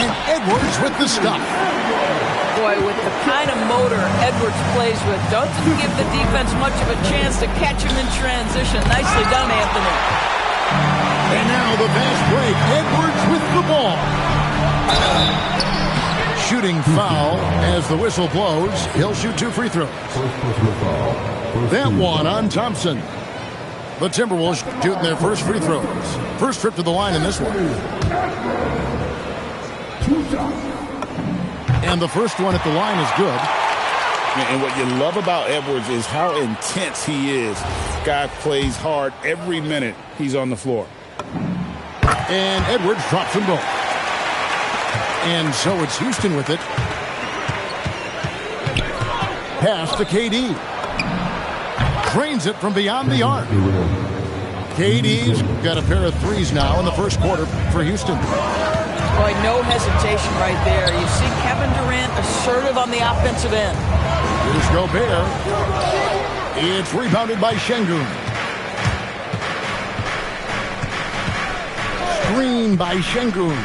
And Edwards with the stop. Boy, with the kind of motor Edwards plays with, doesn't give the defense much of a chance to catch him in transition. Nicely done, Anthony. And now the fast break. Edwards with the ball. Shooting foul as the whistle blows. He'll shoot 2 free throws. That one on Thompson. The Timberwolves shooting their first free throws. First trip to the line in this one. And the first one at the line is good. And what you love about Edwards is how intense he is. Guy plays hard every minute he's on the floor. And Edwards drops them both. And so it's Houston with it. Pass to KD. Drains it from beyond the arc. KD's got a pair of threes now in the first quarter for Houston. Boy, no hesitation right there. You see Kevin Durant assertive on the offensive end. Here's Gobert. It's rebounded by Şengün. Screen by Şengün.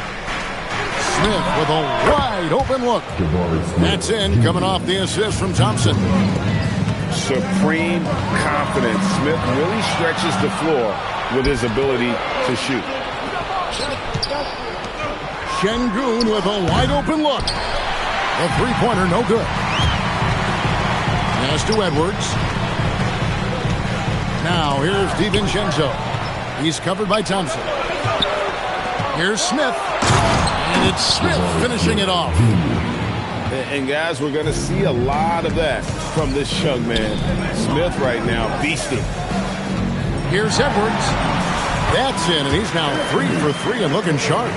Smith with a wide open look. That's in, coming off the assist from Thompson. Supreme confidence. Smith really stretches the floor with his ability to shoot. Şengün with a wide open look. A three-pointer, no good. Pass to Edwards. Now here's DiVincenzo. He's covered by Thompson. Here's Smith. And it's Smith finishing it off. And guys, we're going to see a lot of that from this young man. Smith right now, beasting. Here's Edwards. That's in, and he's now 3 for 3 and looking sharp.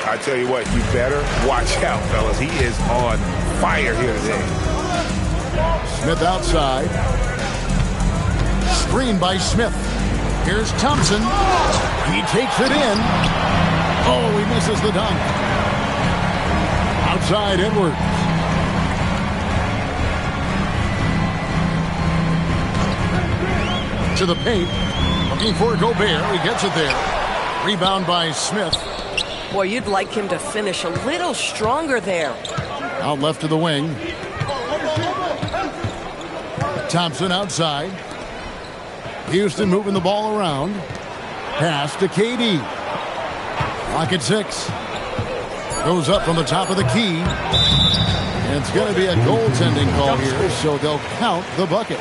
I tell you what, you better watch out, fellas. He is on fire here today. Smith outside. Screen by Smith. Here's Thompson. He takes it in. Oh, he misses the dunk. Outside Edwards. To the paint. Looking for Gobert. He gets it there. Rebound by Smith. Boy, you'd like him to finish a little stronger there. Out left to the wing. Thompson outside. Houston moving the ball around. Pass to KD. Clock at 6. Goes up from the top of the key. And it's going to be a goaltending call here, so they'll count the bucket.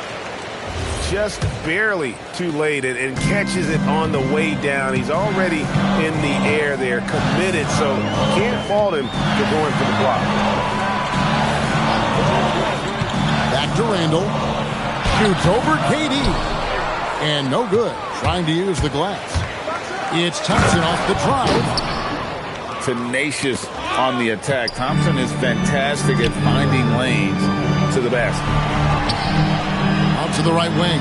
Just barely too late and catches it on the way down. He's already in the air there, committed, so can't fault him for going for the block. Back to Randall. Shoots over KD. And no good. Trying to use the glass. It's Thompson off the drive. Tenacious on the attack. Thompson is fantastic at finding lanes to the basket. Out to the right wing.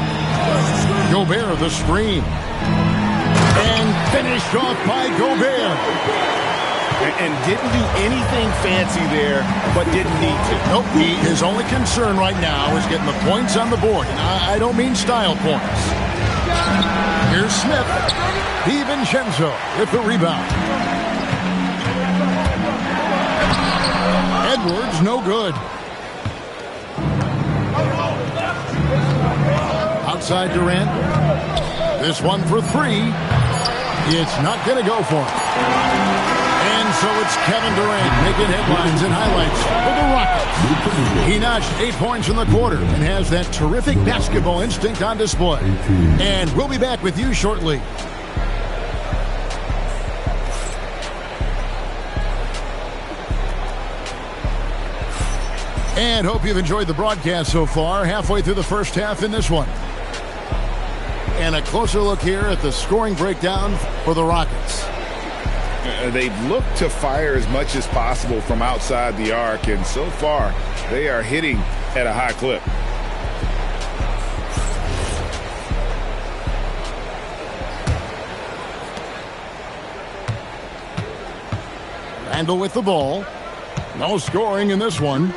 Gobert, the screen. And Finished off by Gobert. And didn't do anything fancy there, but didn't need to. Nope. His only concern right now is getting the points on the board. And I don't mean style points. Here's Smith. DiVincenzo with the rebound. Edwards, no good. Outside Durant. This one for three. It's not going to go for him. And so it's Kevin Durant making headlines and highlights for the Rockets. He notched 8 points in the quarter and has that terrific basketball instinct on display. And we'll be back with you shortly. And hope you've enjoyed the broadcast so far. Halfway through the first half in this one. And a closer look here at the scoring breakdown for the Rockets. They've looked to fire as much as possible from outside the arc, and so far they are hitting at a high clip. Randle with the ball. No scoring in this one.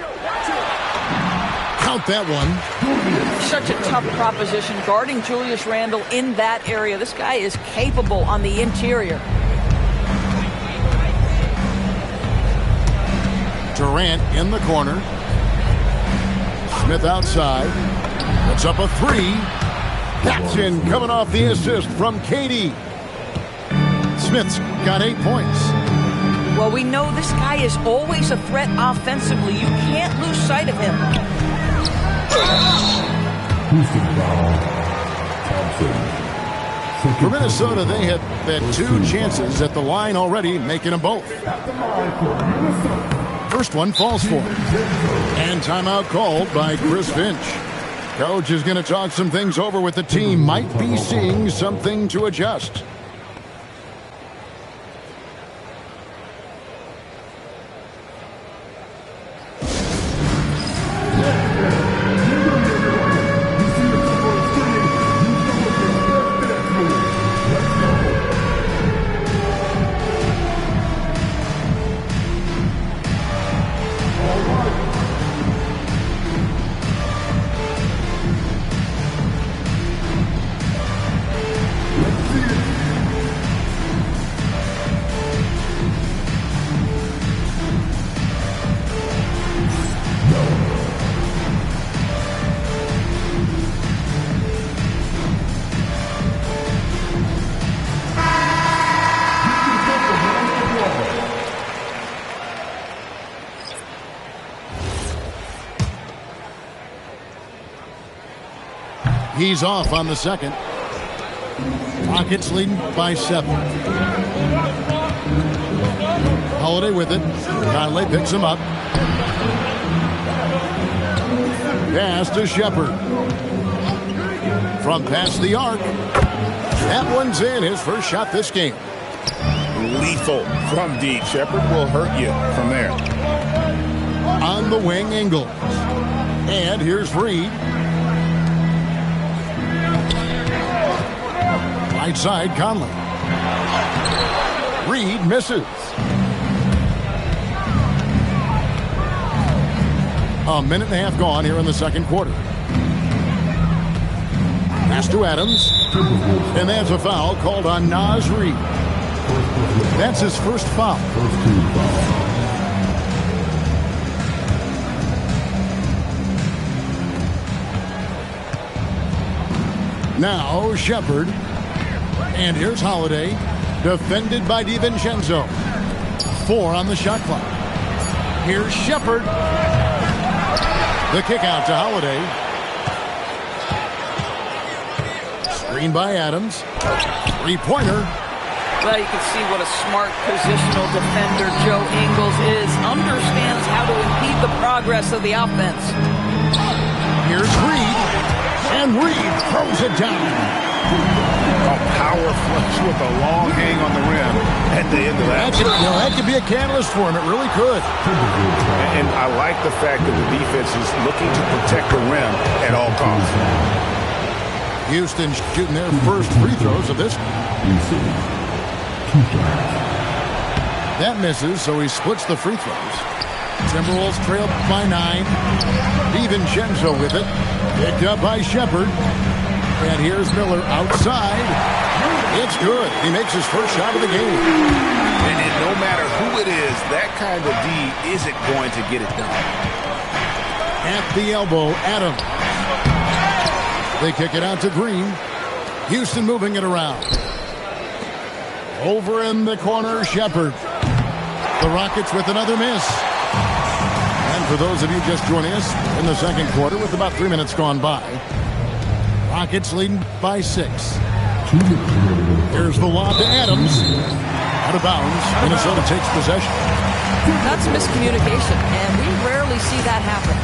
Count that one. Such a tough proposition guarding Julius Randle in that area. This guy is capable on the interior. Durant in the corner. Smith outside. Puts up a three. That's in, coming off the assist from KD. Smith's got 8 points. Well, we know this guy is always a threat offensively. You can't lose sight of him. For Minnesota, they had 2 chances at the line already, making them both. First one falls for him. And timeout called by Chris Finch. Coach is going to talk some things over with the team. Might be seeing something to adjust. He's off on the second. Rockets leading by 7. Holiday with it. Conley picks him up. Pass to Shepherd. From past the arc. That one's in. His first shot this game. Lethal from deep. Shepherd will hurt you from there. On the wing, Ingles. And here's Reed. Right side, Conley. Reed misses. A minute and a half gone here in the second quarter. Pass to Adams. And that's a foul called on Naz Reid. That's his first foul. Now Shepherd. And here's Holiday, defended by DiVincenzo. 4 on the shot clock. Here's Shepherd. The kick out to Holiday. Screen by Adams. 3-pointer. Well, you can see what a smart positional defender Joe Ingles is. Understands how to impede the progress of the offense. Here's Reed. And Reed throws it down. A power flush with a long hang on the rim at the end of that. That could be a catalyst for him. It really could. And I like the fact that the defense is looking to protect the rim at all costs. Houston shooting their first free throws of this. That misses, so he splits the free throws. Timberwolves trail by 9. DiVincenzo with it. Picked up by Shepherd. And here's Miller outside. It's good. He makes his first shot of the game. And no matter who it is, that kind of D isn't going to get it done. At the elbow, Adams. They kick it out to Green. Houston moving it around. Over in the corner, Shepherd. The Rockets with another miss. And for those of you just joining us in the second quarter with about 3 minutes gone by, Rockets leading by 6. Here's the lob to Adams. Out of bounds. Minnesota takes possession. That's miscommunication, and we rarely see that happen.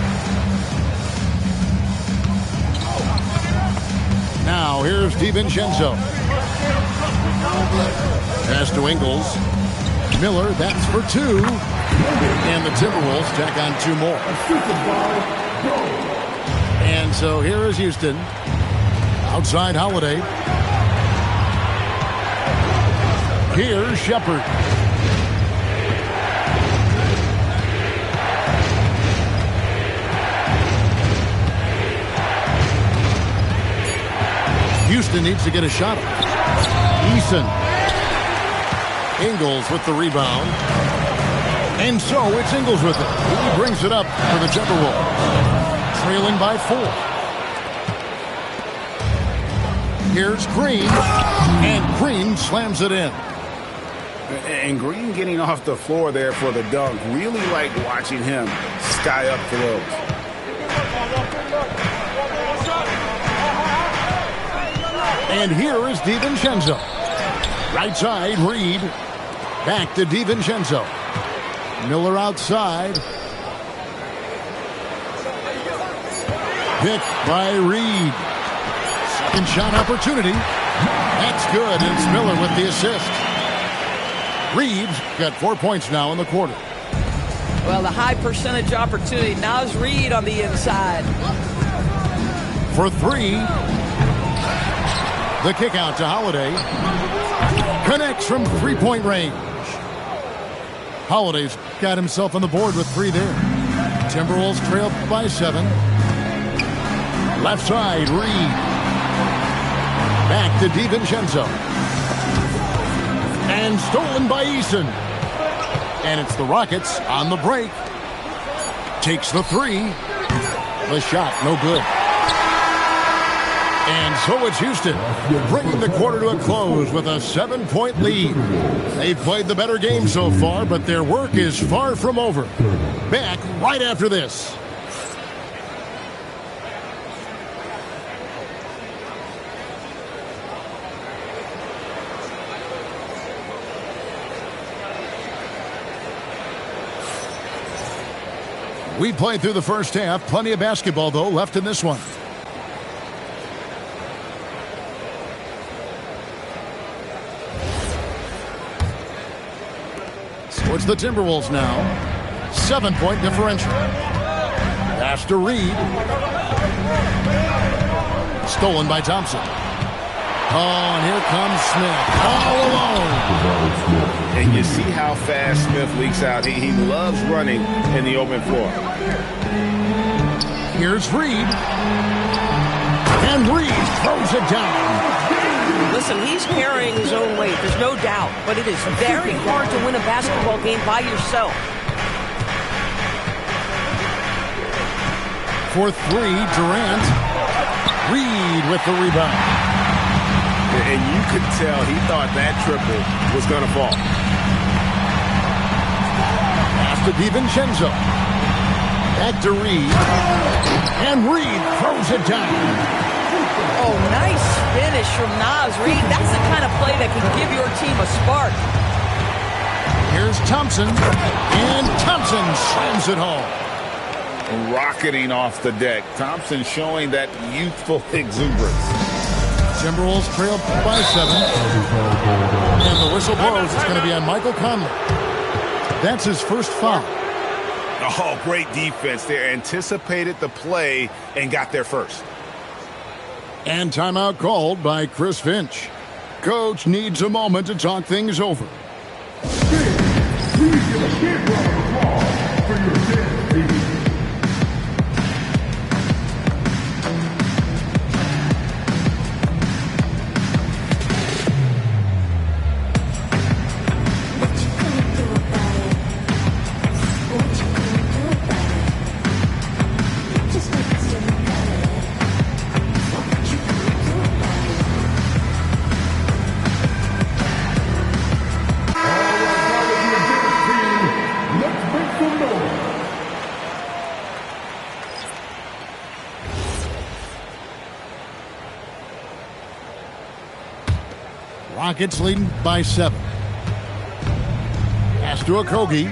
Now here's DiVincenzo. Pass to Ingles. Miller, that's for 2. And the Timberwolves tack on 2 more. And so here is Houston. Outside Holiday. Here's Shepherd. Houston needs to get a shot up. Eason. Ingles with the rebound. And so it's Ingles with it. He brings it up for the Timberwolves. Trailing by 4. Here's Green. And Green slams it in. And Green getting off the floor there for the dunk. Really like watching him sky up throws. And here is DiVincenzo. Right side, Reed. Back to DiVincenzo. Miller outside. Picked by Reed. Second shot opportunity. That's good. It's Miller with the assist. Reed's got 4 points now in the quarter. Well, the high percentage opportunity. Now is Reed on the inside. For 3. The kick out to Holiday. Connects from 3-point range. Holiday's got himself on the board with 3 there. Timberwolves trail by 7. Left side, Reed. Back to DiVincenzo. And stolen by Eason. And it's the Rockets on the break. Takes the 3. The shot, no good. And so it's Houston, bringing the quarter to a close with a 7-point lead. They've played the better game so far, but their work is far from over. Back right after this. We played through the first half. Plenty of basketball, though, left in this one. So it's the Timberwolves now. 7-point differential. Pass to Reed. Stolen by Thompson. Oh, and here comes Smith. All alone. And you see how fast Smith leaks out. He loves running in the open floor. Here's Reed. And Reed throws it down. Listen, he's carrying his own weight. There's no doubt. But it is very hard to win a basketball game by yourself. For 3, Durant. Reed with the rebound. And you could tell he thought that triple was going to fall. Pass to DiVincenzo. Back to Reed. And Reed throws it down. Oh, nice finish from Naz Reid. That's the kind of play that can give your team a spark. Here's Thompson. And Thompson slams it home. Rocketing off the deck. Thompson showing that youthful exuberance. Timberwolves trail by 7. And the whistle blows. It's going to be on Michael Conley. That's his first foul. Oh, great defense there. Anticipated the play and got there first. And timeout called by Chris Finch. Coach needs a moment to talk things over. Please give a big round of applause for your dance team. Rockets leading by 7. Pass to Okogie.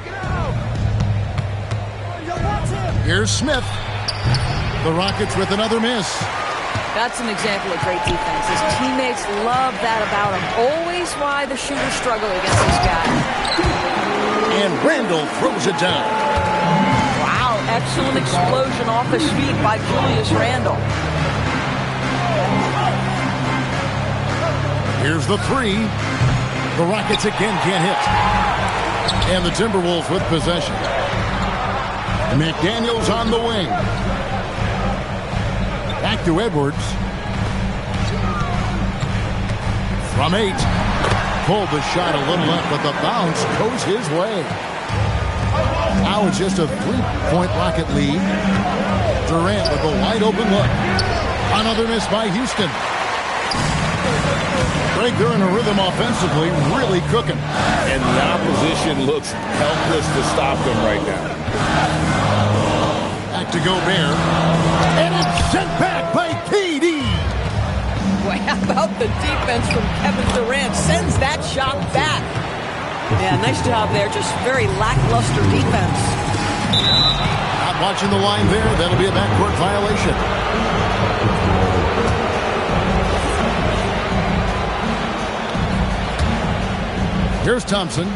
Here's Smith. The Rockets with another miss. That's an example of great defense. His teammates love that about him. Always why the shooters struggle against this guy. And Randall throws it down. Wow, excellent explosion off his feet by Julius Randle. Here's the 3. The Rockets again can't hit. And the Timberwolves with possession. McDaniels on the wing. Back to Edwards. From 8. Pulled the shot a little left, but the bounce goes his way. Now it's just a 3-point Rocket lead. Durant with a wide open look. Another miss by Houston. Right, they're in a rhythm offensively, really cooking. And the opposition looks helpless to stop them right now. Back to Gobert. And it's sent back by KD. Boy, how about the defense from Kevin Durant? Sends that shot back. Yeah, nice job there. Just very lackluster defense. Not watching the line there. That'll be a backcourt violation. Here's Thompson.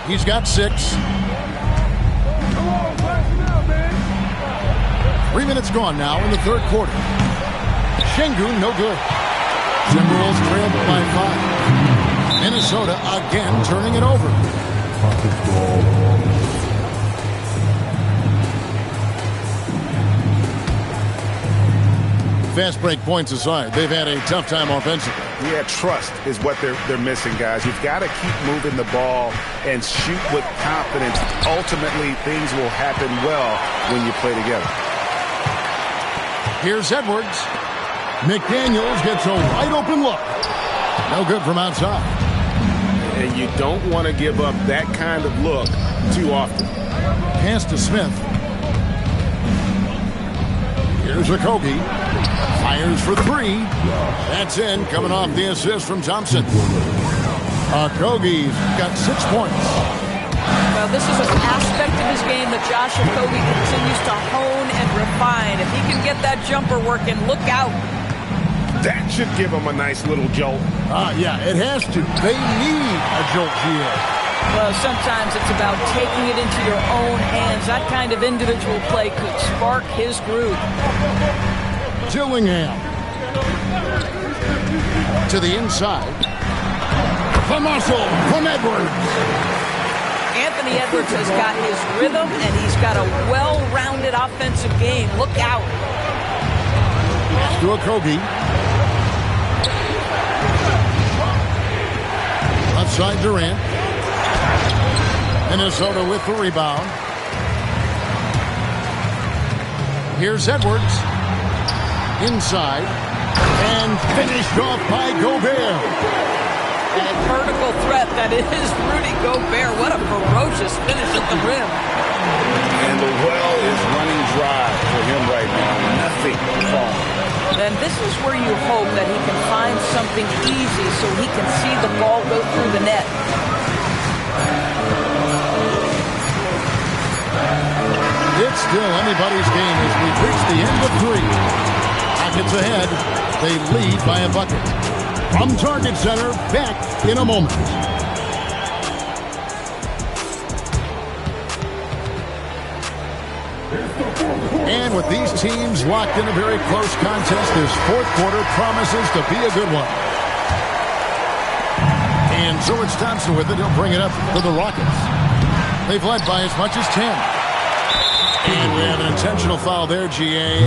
He's got 6. 3 minutes gone now in the third quarter. Şengün, no good. Timberwolves trailed by 5. Minnesota again turning it over. Fast break points aside, they've had a tough time offensively. Yeah, trust is what they're missing, guys. You've got to keep moving the ball and shoot with confidence. Ultimately, things will happen well when you play together. Here's Edwards. McDaniels gets a wide open look. No good from outside. And you don't want to give up that kind of look too often. Pass to Smith. Here's Okogie. Fires for 3. That's in, coming off the assist from Thompson. Okogie's got 6 points. Well, this is an aspect of his game that Josh Okogie continues to hone and refine. If he can get that jumper working, look out. That should give him a nice little jolt. Yeah, it has to. They need a jolt here. Well, sometimes it's about taking it into your own hands. That kind of individual play could spark his groove. Dillingham. To the inside. The muscle from Edwards. Anthony Edwards has got his rhythm, and he's got a well-rounded offensive game. Look out. To Okogie. Left side Durant. Minnesota with the rebound. Here's Edwards. Inside. And finished off by Gobert. And a vertical threat that is Rudy Gobert. What a ferocious finish at the rim. And the well is running dry for him right now. Nothing falling. And this is where you hope that he can find something easy so he can see the ball go through the net. It's still anybody's game as we reach the end of 3. Rockets ahead. They lead by a bucket. From Target Center, back in a moment. And with these teams locked in a very close contest, this fourth quarter promises to be a good one. And so it's Thompson with it. He'll bring it up for the Rockets. They've led by as much as 10. And we have an intentional foul there, GA.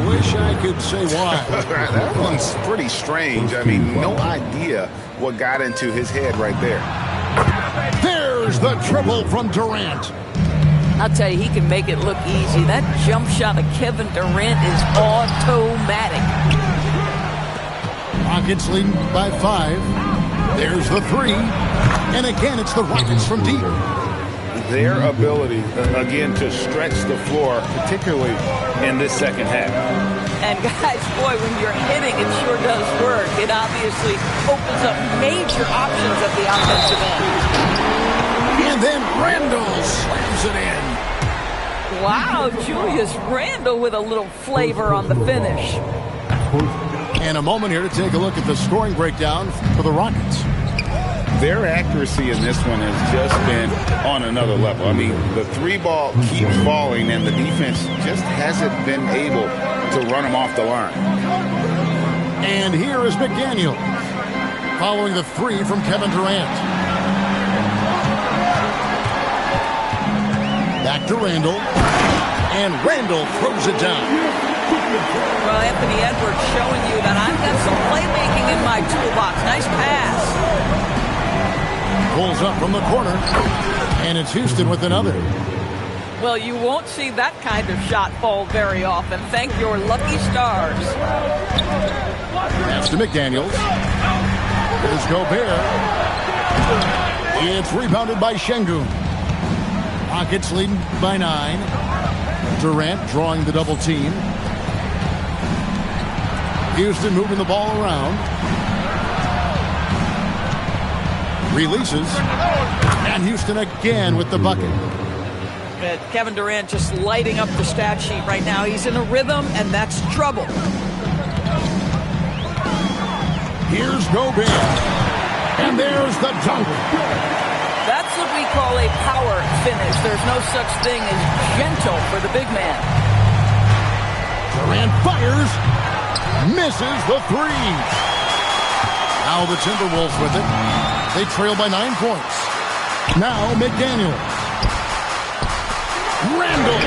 Wish I could say why. That one's pretty strange. I mean, no idea what got into his head right there. There's the triple from Durant. I'll tell you, he can make it look easy. That jump shot of Kevin Durant is automatic. Rockets leading by 5. There's the 3. And again, it's the Rockets from deep. Their ability, again, to stretch the floor, particularly in this second half. And guys, boy, when you're hitting, it sure does work. It obviously opens up major options at the offensive end. And then Randle slams it in. Wow, Julius Randle with a little flavor on the finish. And a moment here to take a look at the scoring breakdown for the Rockets. Their accuracy in this one has just been on another level. I mean, the 3-ball keeps falling, and the defense just hasn't been able to run them off the line. And here is McDaniel following the 3 from Kevin Durant. Back to Randle. And Randle throws it down. Well, Anthony Edwards showing you that I've got some playmaking in my toolbox. Nice pass. Pulls up from the corner, and it's Houston with another. Well, you won't see that kind of shot fall very often. Thank your lucky stars. Pass to McDaniels. Here's Gobert. It's rebounded by Şengün. Rockets leading by 9. Durant drawing the double team. Houston moving the ball around. Releases, and Houston again with the bucket. Kevin Durant just lighting up the stat sheet right now. He's in a rhythm, and that's trouble. Here's Gobert, and there's the dunk. That's what we call a power finish. There's no such thing as gentle for the big man. Durant fires, misses the 3. Now the Timberwolves with it. They trail by 9 points. Now McDaniels. Randle.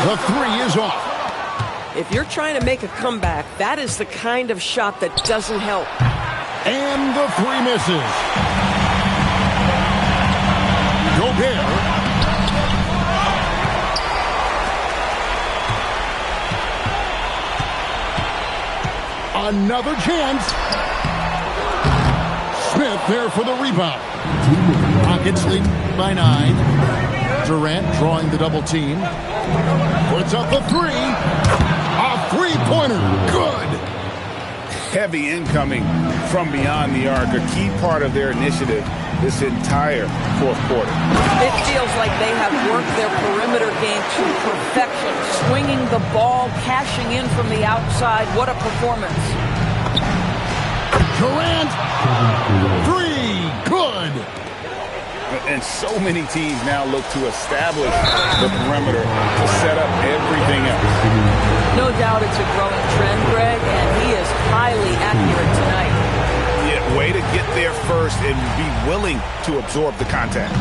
The 3 is off. If you're trying to make a comeback, that is the kind of shot that doesn't help. And the 3 misses. Gobert. Another chance. Smith there for the rebound. Rockets lead by 9. Durant drawing the double team. Puts up the 3. A 3-pointer. Good. Heavy incoming from beyond the arc. A key part of their initiative this entire fourth quarter. It feels like they have worked their perimeter game to perfection. Swinging the ball, cashing in from the outside. What a performance. Durant, 3, good. And so many teams now look to establish the perimeter to set up everything else. No doubt it's a growing trend, Greg, and he is highly accurate tonight. Yeah, way to get there first and be willing to absorb the contact.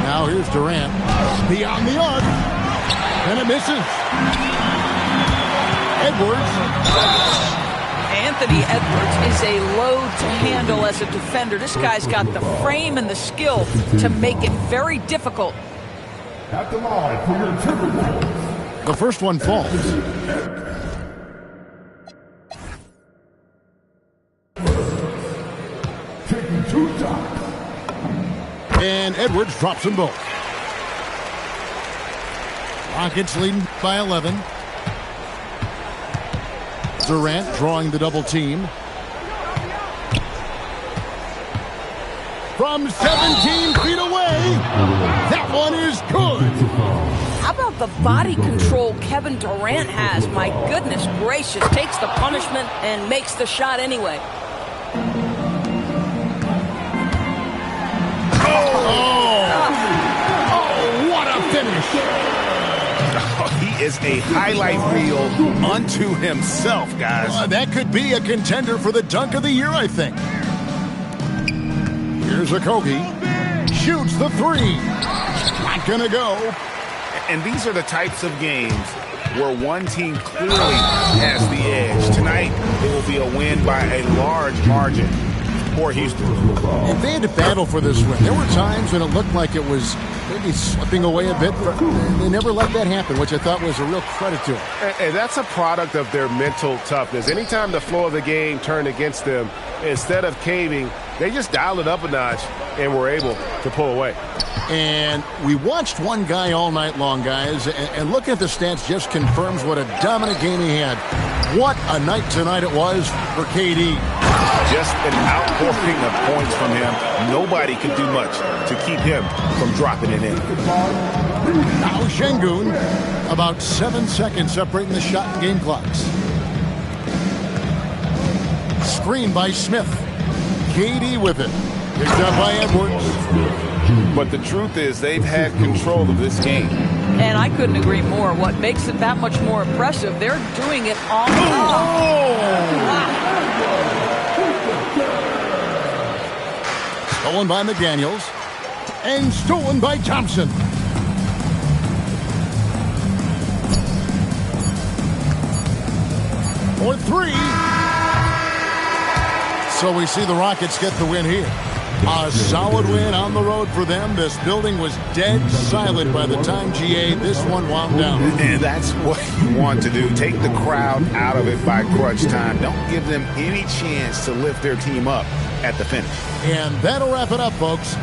Now here's Durant, beyond the arc, and it misses. Edwards. Anthony Edwards is a load to handle as a defender. This guy's got the frame and the skill to make it very difficult. At the line for your Timberwolves. The first one falls. Taking 2 shots. And Edwards drops them both. Rockets leading by 11. Durant drawing the double team. From 17 feet away. That one is good. How about the body control Kevin Durant has? My goodness gracious. Takes the punishment and makes the shot anyway. Oh, what a finish. He is a highlight reel unto himself, guys. That could be a contender for the dunk of the year, I think. Here's Okogie. Shoots the three. Not going to go. And these are the types of games where one team clearly has the edge. Tonight, it will be a win by a large margin for Houston. If they had to battle for this win, there were times when it looked like it was maybe slipping away a bit. They never let that happen, which I thought was a real credit to them. And that's a product of their mental toughness. Anytime the flow of the game turned against them, instead of caving, they just dialed it up a notch and were able to pull away. And we watched one guy all night long, guys, and looking at the stats just confirms what a dominant game he had. What a night tonight it was for KD. Just an outpouring of points from him. Nobody could do much to keep him from dropping it in. Now Şengün, about 7 seconds separating the shot and game clocks. Screen by Smith. KD with it. Picked up by Edwards. But the truth is they've had control of this game. And I couldn't agree more. What makes it that much more impressive, they're doing it on and off. Stolen by McDaniels. And stolen by Thompson. For three. So we see the Rockets get the win here. A solid win on the road for them. This building was dead silent by the time, GA, this one wound down. And that's what you want to do. Take the crowd out of it by crunch time. Don't give them any chance to lift their team up at the finish. And that'll wrap it up, folks.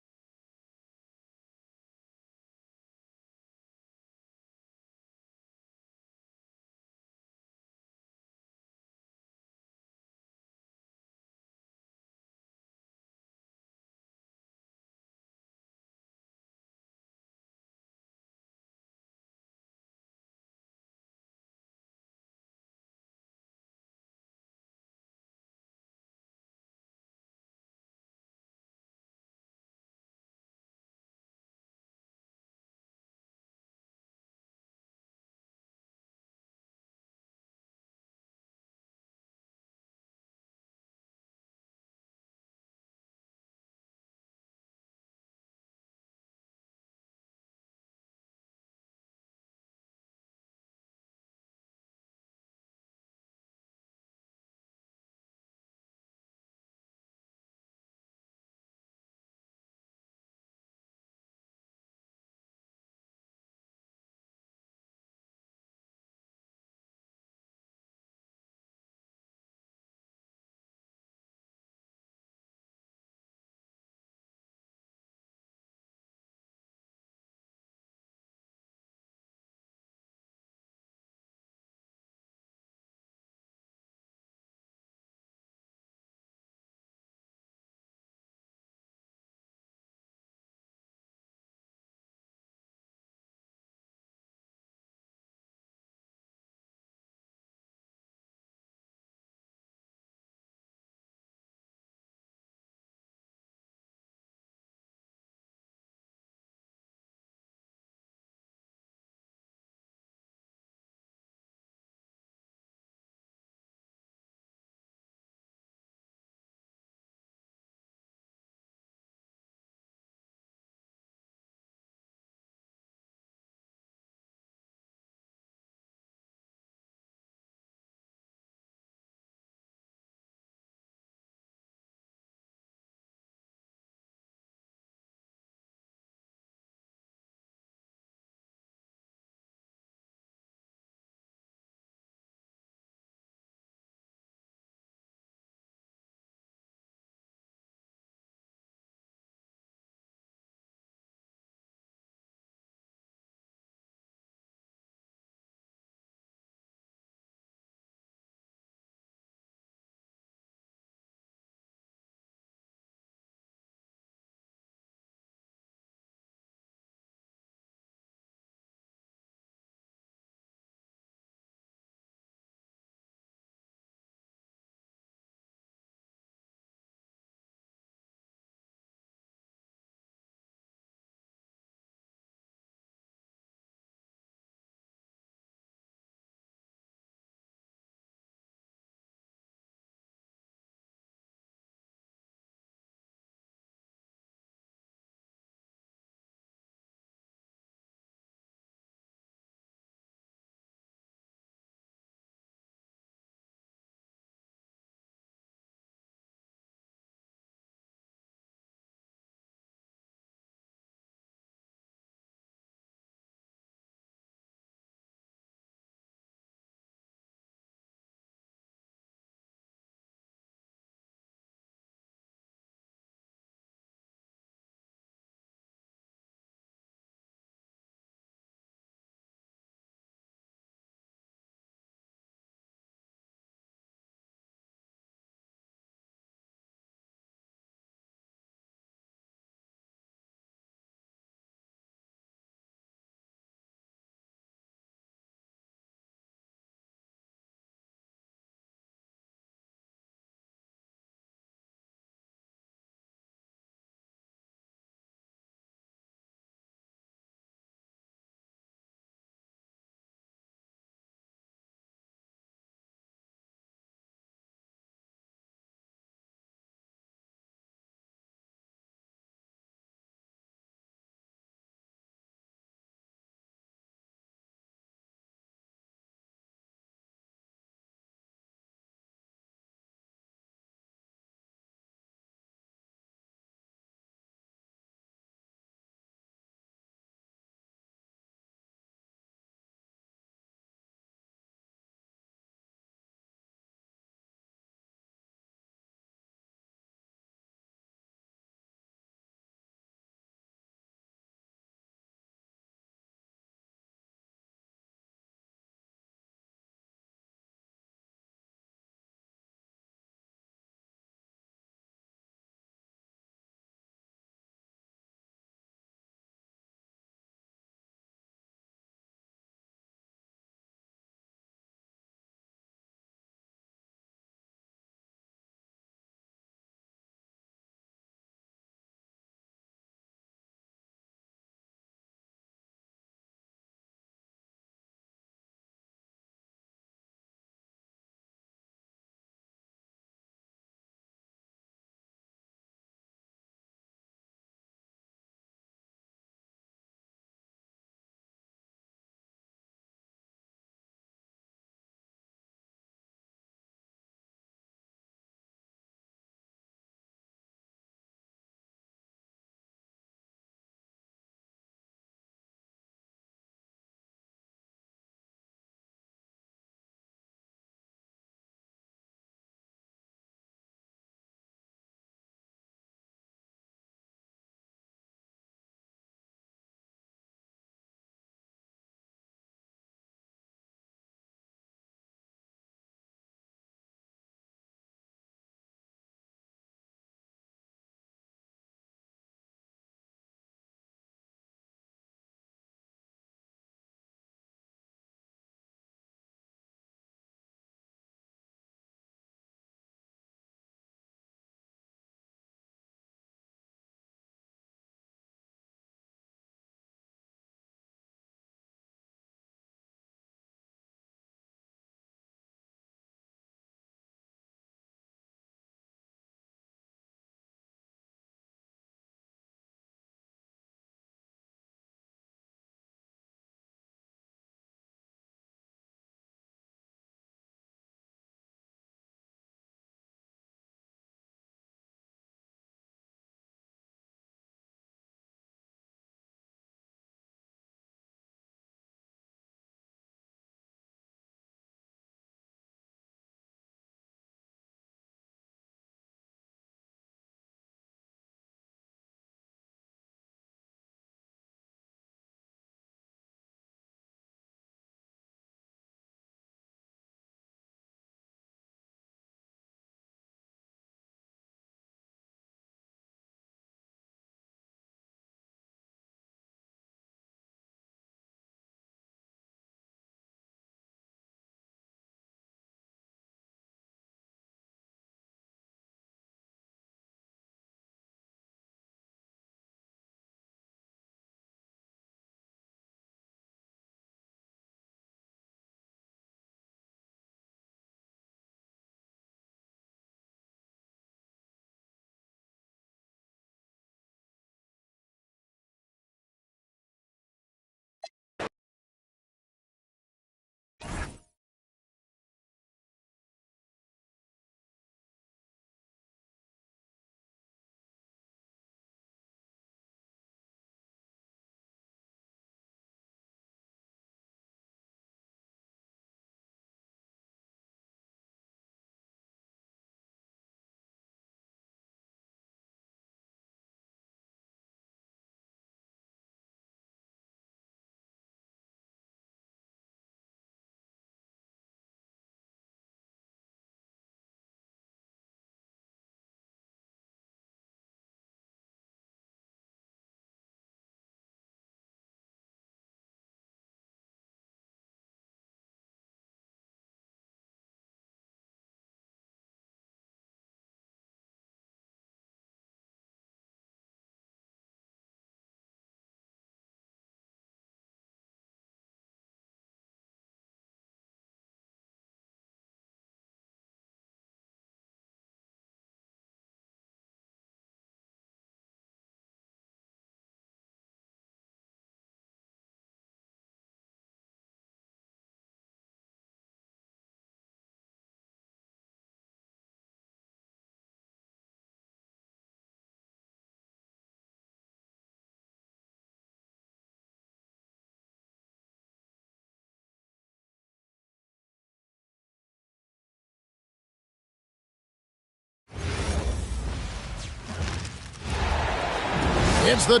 It's the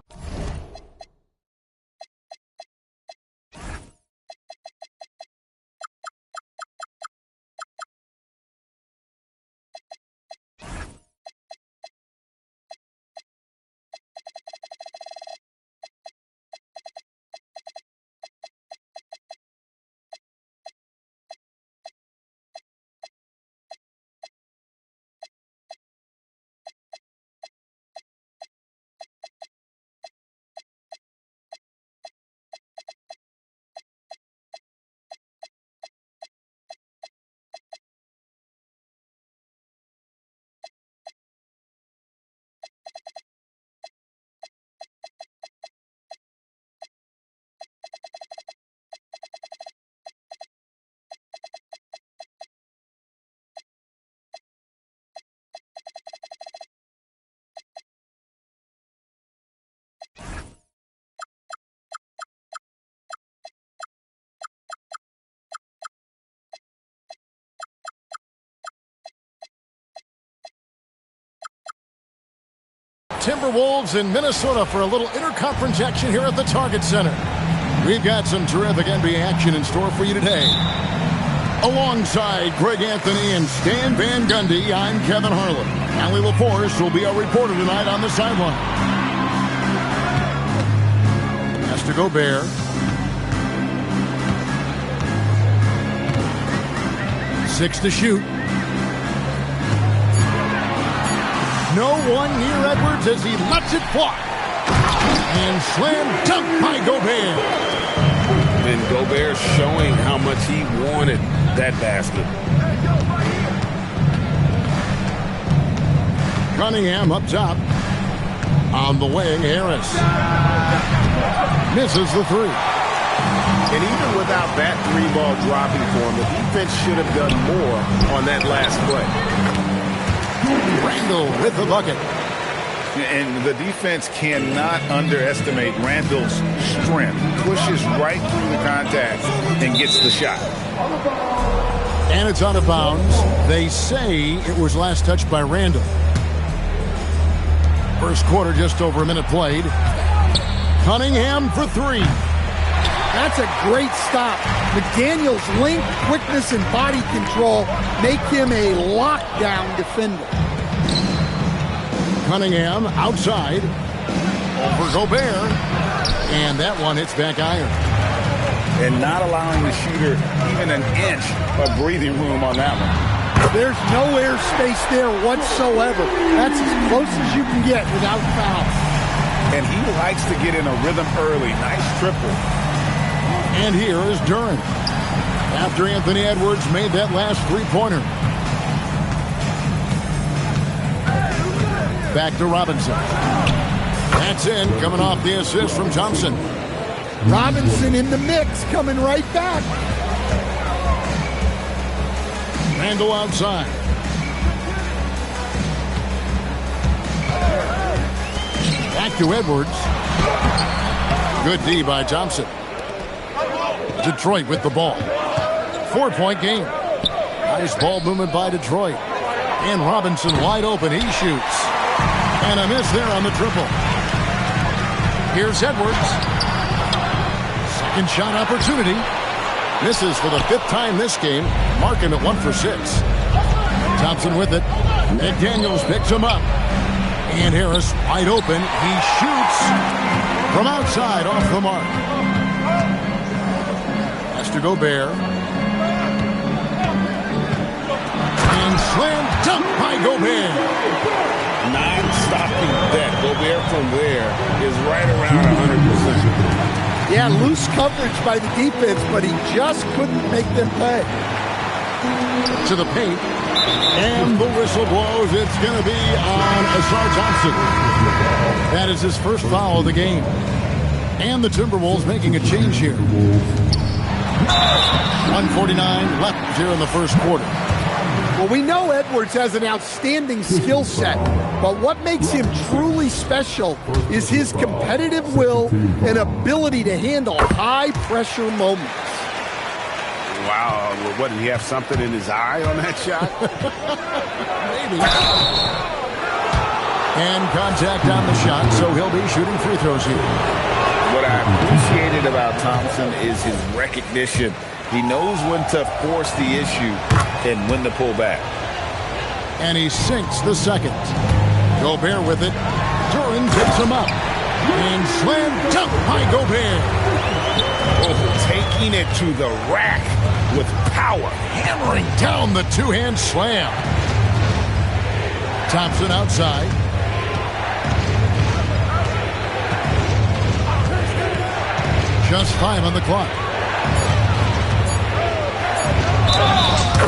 Timberwolves in Minnesota for a little interconference action here at the Target Center. We've got some terrific NBA action in store for you today. Alongside Greg Anthony and Stan Van Gundy, I'm Kevin Harlan. Allie LaForce will be our reporter tonight on the sideline. Has to Gobert. Six to shoot. No one near Edwards as he lets it fly. And slam dunk by Gobert. And Gobert showing how much he wanted that basket. Cunningham up top. On the wing, Harris. Misses the three. And even without that three ball dropping for him, the defense should have done more on that last play. Randall with the bucket. And the defense cannot underestimate Randall's strength. Pushes right through the contact and gets the shot. And it's out of bounds. They say it was last touched by Randall. First quarter, just over a minute played. Cunningham for three. That's a great stop. McDaniel's length, quickness, and body control make him a lockdown defender. Cunningham outside. Over Gobert. And that one hits back iron. And not allowing the shooter even an inch of breathing room on that one. There's no air space there whatsoever. That's as close as you can get without foul. And he likes to get in a rhythm early. Nice triple. And here is Duren. After Anthony Edwards made that last three-pointer. Back to Robinson. That's in, coming off the assist from Thompson. Robinson in the mix, coming right back. Randall outside. Back to Edwards. Good D by Thompson. Detroit with the ball. 4-point game. Nice ball movement by Detroit. And Robinson wide open. He shoots. And a miss there on the triple. Here's Edwards. Second shot opportunity. Misses for the fifth time this game. Marking at 1 for 6. Thompson with it. McDaniels picks him up. And Harris wide open. He shoots from outside off the mark. Has to Gobert. And slam dunk by Gobert. Non-stopping that. Gobert from there is right around 100%. Yeah, loose coverage by the defense, but he just couldn't make them pay. To the paint. And the whistle blows. It's going to be on Ausar Thompson. That is his first foul of the game. And the Timberwolves making a change here. 1:49 left here in the first quarter. Well, we know Edwards has an outstanding skill set, but what makes him truly special is his competitive will and ability to handle high-pressure moments. Wow, what, did he have something in his eye on that shot? Maybe. And contact on the shot, so he'll be shooting free throws here. What I appreciated about Thompson is his recognition. He knows when to force the issue and when to pull back. And he sinks the second. Gobert with it. Duran picks him up. And slam dunk by Gobert. Oh, taking it to the rack with power. Hammering down the two-hand slam. Thompson outside. Just 5 on the clock.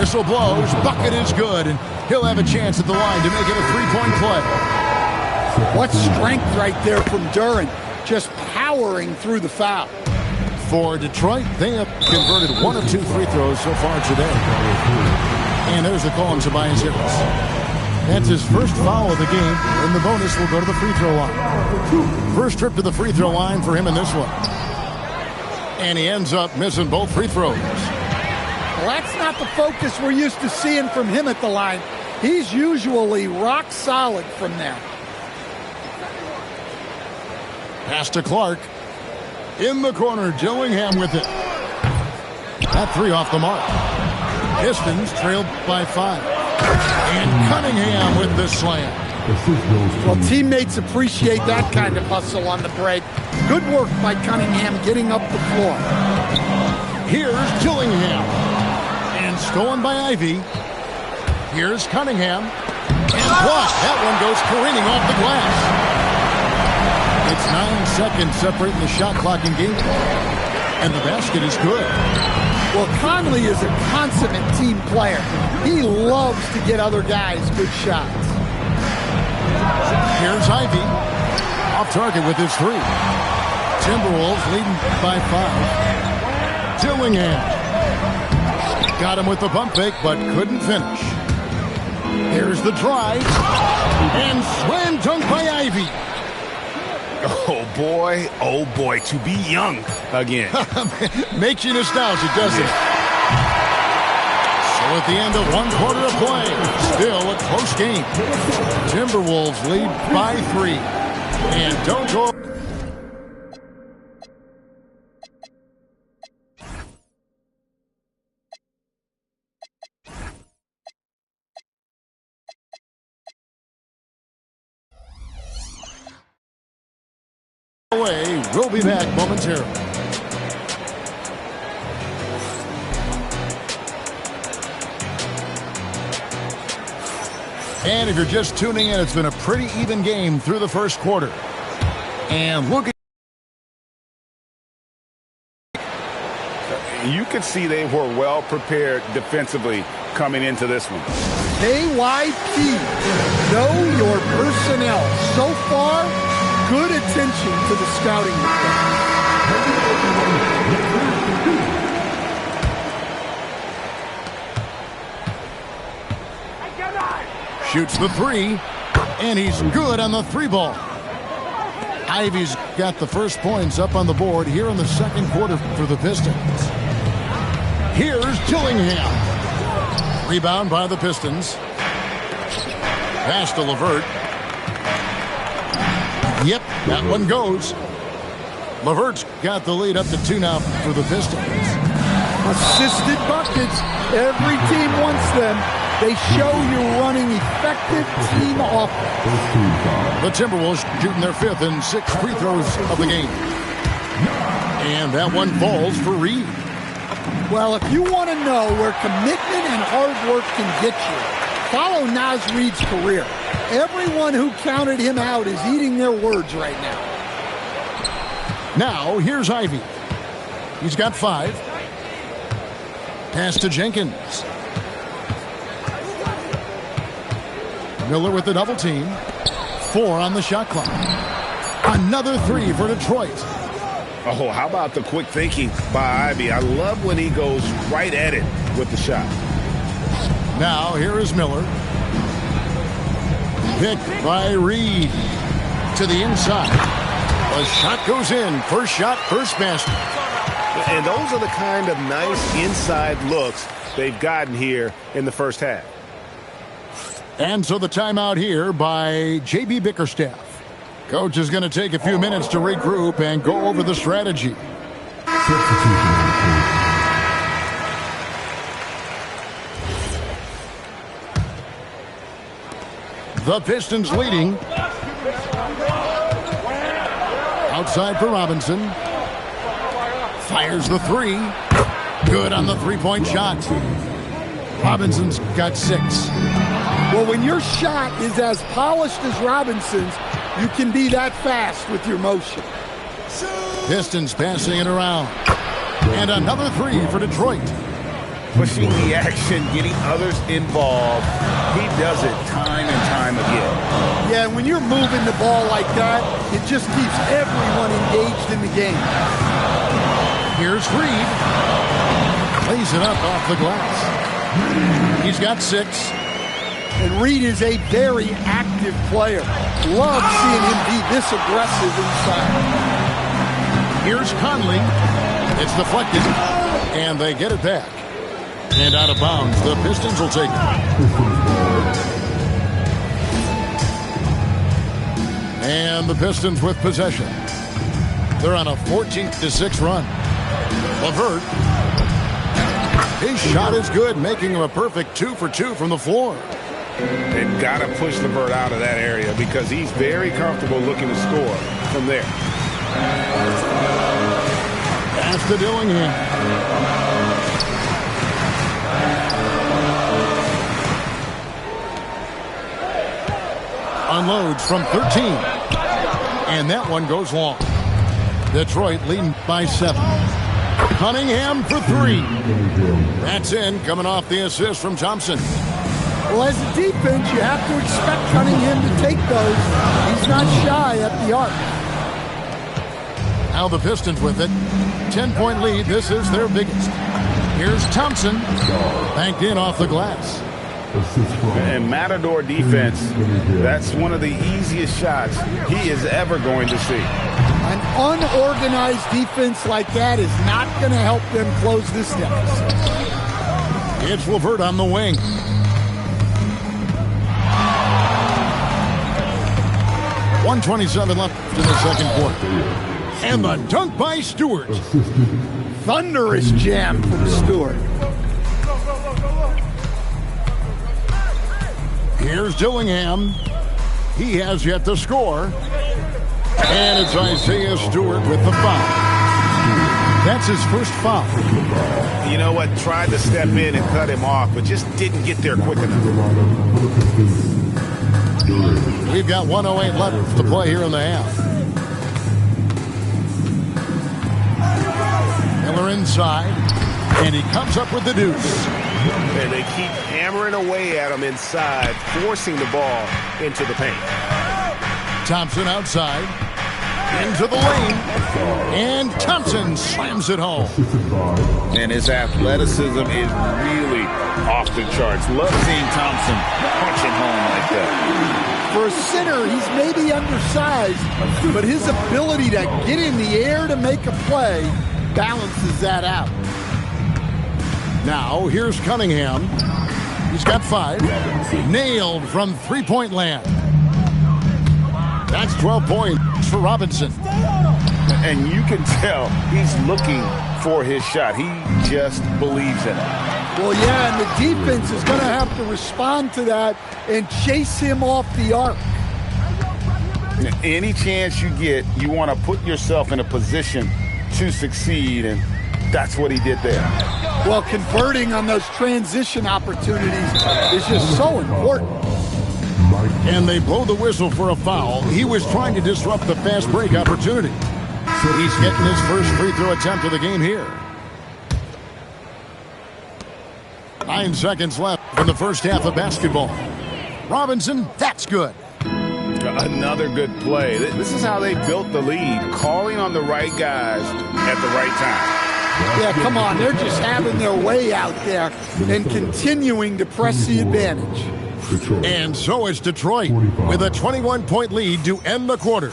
Whistle blows. Bucket is good. And he'll have a chance at the line to make it a three-point play. What strength right there from Duran. Just powering through the foul. For Detroit, they have converted 1 of 2 free throws so far today. And there's the call on Tobias Harris. That's his first foul of the game, and the bonus will go to the free throw line. First trip to the free throw line for him in this one. And he ends up missing both free throws. Well, that's not the focus we're used to seeing from him at the line. He's usually rock solid from there. Pass to Clark. In the corner, Dillingham with it. That 3 off the mark. Pistons trailed by 5. And Cunningham with the slam. Well, teammates appreciate that kind of hustle on the break. Good work by Cunningham getting up the floor. Here's Dillingham. And stolen by Ivy. Here's Cunningham. And blocked. That one goes careening off the glass. It's 9 seconds separating the shot clock in game. And the basket is good. Well, Conley is a consummate team player. He loves to get other guys good shots. Here's Ivy. Off target with his 3. Timberwolves leading by 5. Dillingham. Got him with the pump fake, but couldn't finish. Here's the drive. And slam dunk by Ivy. Oh boy, to be young again. Makes you nostalgic, doesn't it? So at the end of 1 quarter of play, still a close game. Timberwolves lead by 3. And don't go. Away. We'll be back momentarily. And if you're just tuning in, it's been a pretty even game through the first quarter. And look at. You could see they were well prepared defensively coming into this one. KYP, know your personnel. So far, good attention to the scouting report. Shoots the 3, and he's good on the 3 ball. Ivy's got the first points up on the board here in the second quarter for the Pistons. Here's Dillingham. Rebound by the Pistons. Pass to LeVert. Yep, that one goes. LeVert's got the lead up to 2 now for the Pistons. Assisted buckets. Every team wants them. They show you're running effective team offense. The Timberwolves shooting their 5th and 6th free throws of the game. And that one falls for Reed. Well, if you want to know where commitment and hard work can get you, follow Naz Reid's career. Everyone who counted him out is eating their words right now. Now, here's Ivy. He's got 5. Pass to Jenkins. Miller with the double team. 4 on the shot clock. Another 3 for Detroit. Oh, how about the quick thinking by Ivy? I love when he goes right at it with the shot. Now, here is Miller. Picked by Reed. To the inside. A shot goes in. First shot, first basket. And those are the kind of nice inside looks they've gotten here in the first half. And so the timeout here by J.B. Bickerstaff. Coach is going to take a few minutes to regroup and go over the strategy. The Pistons leading. Outside for Robinson. Fires the three. Good on the three-point shot. Robinson's got 6. Well, when your shot is as polished as Robinson's, you can be that fast with your motion. Pistons passing it around. And another 3 for Detroit. Pushing the action, getting others involved. He does it time and time again. Yeah, when you're moving the ball like that, it just keeps everyone engaged in the game. Here's Reed. Lays it up off the glass. He's got 6. And Reed is a very active player. Love seeing him be this aggressive inside. Here's Conley. It's deflected. And they get it back. And out of bounds, the Pistons will take it. And the Pistons with possession. They're on a 14-6 run. LeVert. His shot is good, making him a perfect 2 for 2 from the floor. They've got to push LeVert out of that area because he's very comfortable looking to score from there. Pass to Dillingham. Unloads from 13. And that one goes long. Detroit leading by 7. Cunningham for 3. That's in, coming off the assist from Thompson. Well, as a defense, you have to expect Cunningham to take those. He's not shy at the arc. Now the Pistons with it. 10-point lead. This is their biggest. Here's Thompson. Banked in off the glass. And Matador defense, that's one of the easiest shots he is ever going to see. An unorganized defense like that is not going to help them close this deficit. It's LeVert on the wing. .127 left in the second quarter. And the dunk by Stewart. Thunderous jam from Stewart. Here's Dillingham. He has yet to score. And it's Isaiah Stewart with the foul. That's his first foul. You know what? Tried to step in and cut him off, but just didn't get there quick enough. We've got 1:08 left to play here in the half. Miller inside, and he comes up with the deuce. And they keep hammering away at him inside, forcing the ball into the paint. Thompson outside, into the lane, and Thompson slams it home. And his athleticism is really off the charts. Love seeing Thompson punching home like that. For a center, he's maybe undersized, but his ability to get in the air to make a play balances that out. Now, here's Cunningham. He's got 5. Nailed from three-point land. That's 12 points for Robinson. And you can tell he's looking for his shot. He just believes in it. Well, yeah, and the defense is going to have to respond to that and chase him off the arc. Any chance you get, you want to put yourself in a position to succeed, and that's what he did there. Well, converting on those transition opportunities is just so important. And they blow the whistle for a foul. He was trying to disrupt the fast break opportunity. He's getting his first free throw attempt of the game here. 9 seconds left in the first half of basketball. Robinson, that's good. Another good play. This is how they built the lead, calling on the right guys at the right time. Yeah, come on. They're just having their way out there and continuing to press the advantage. And so it's Detroit with a 21-point lead to end the quarter.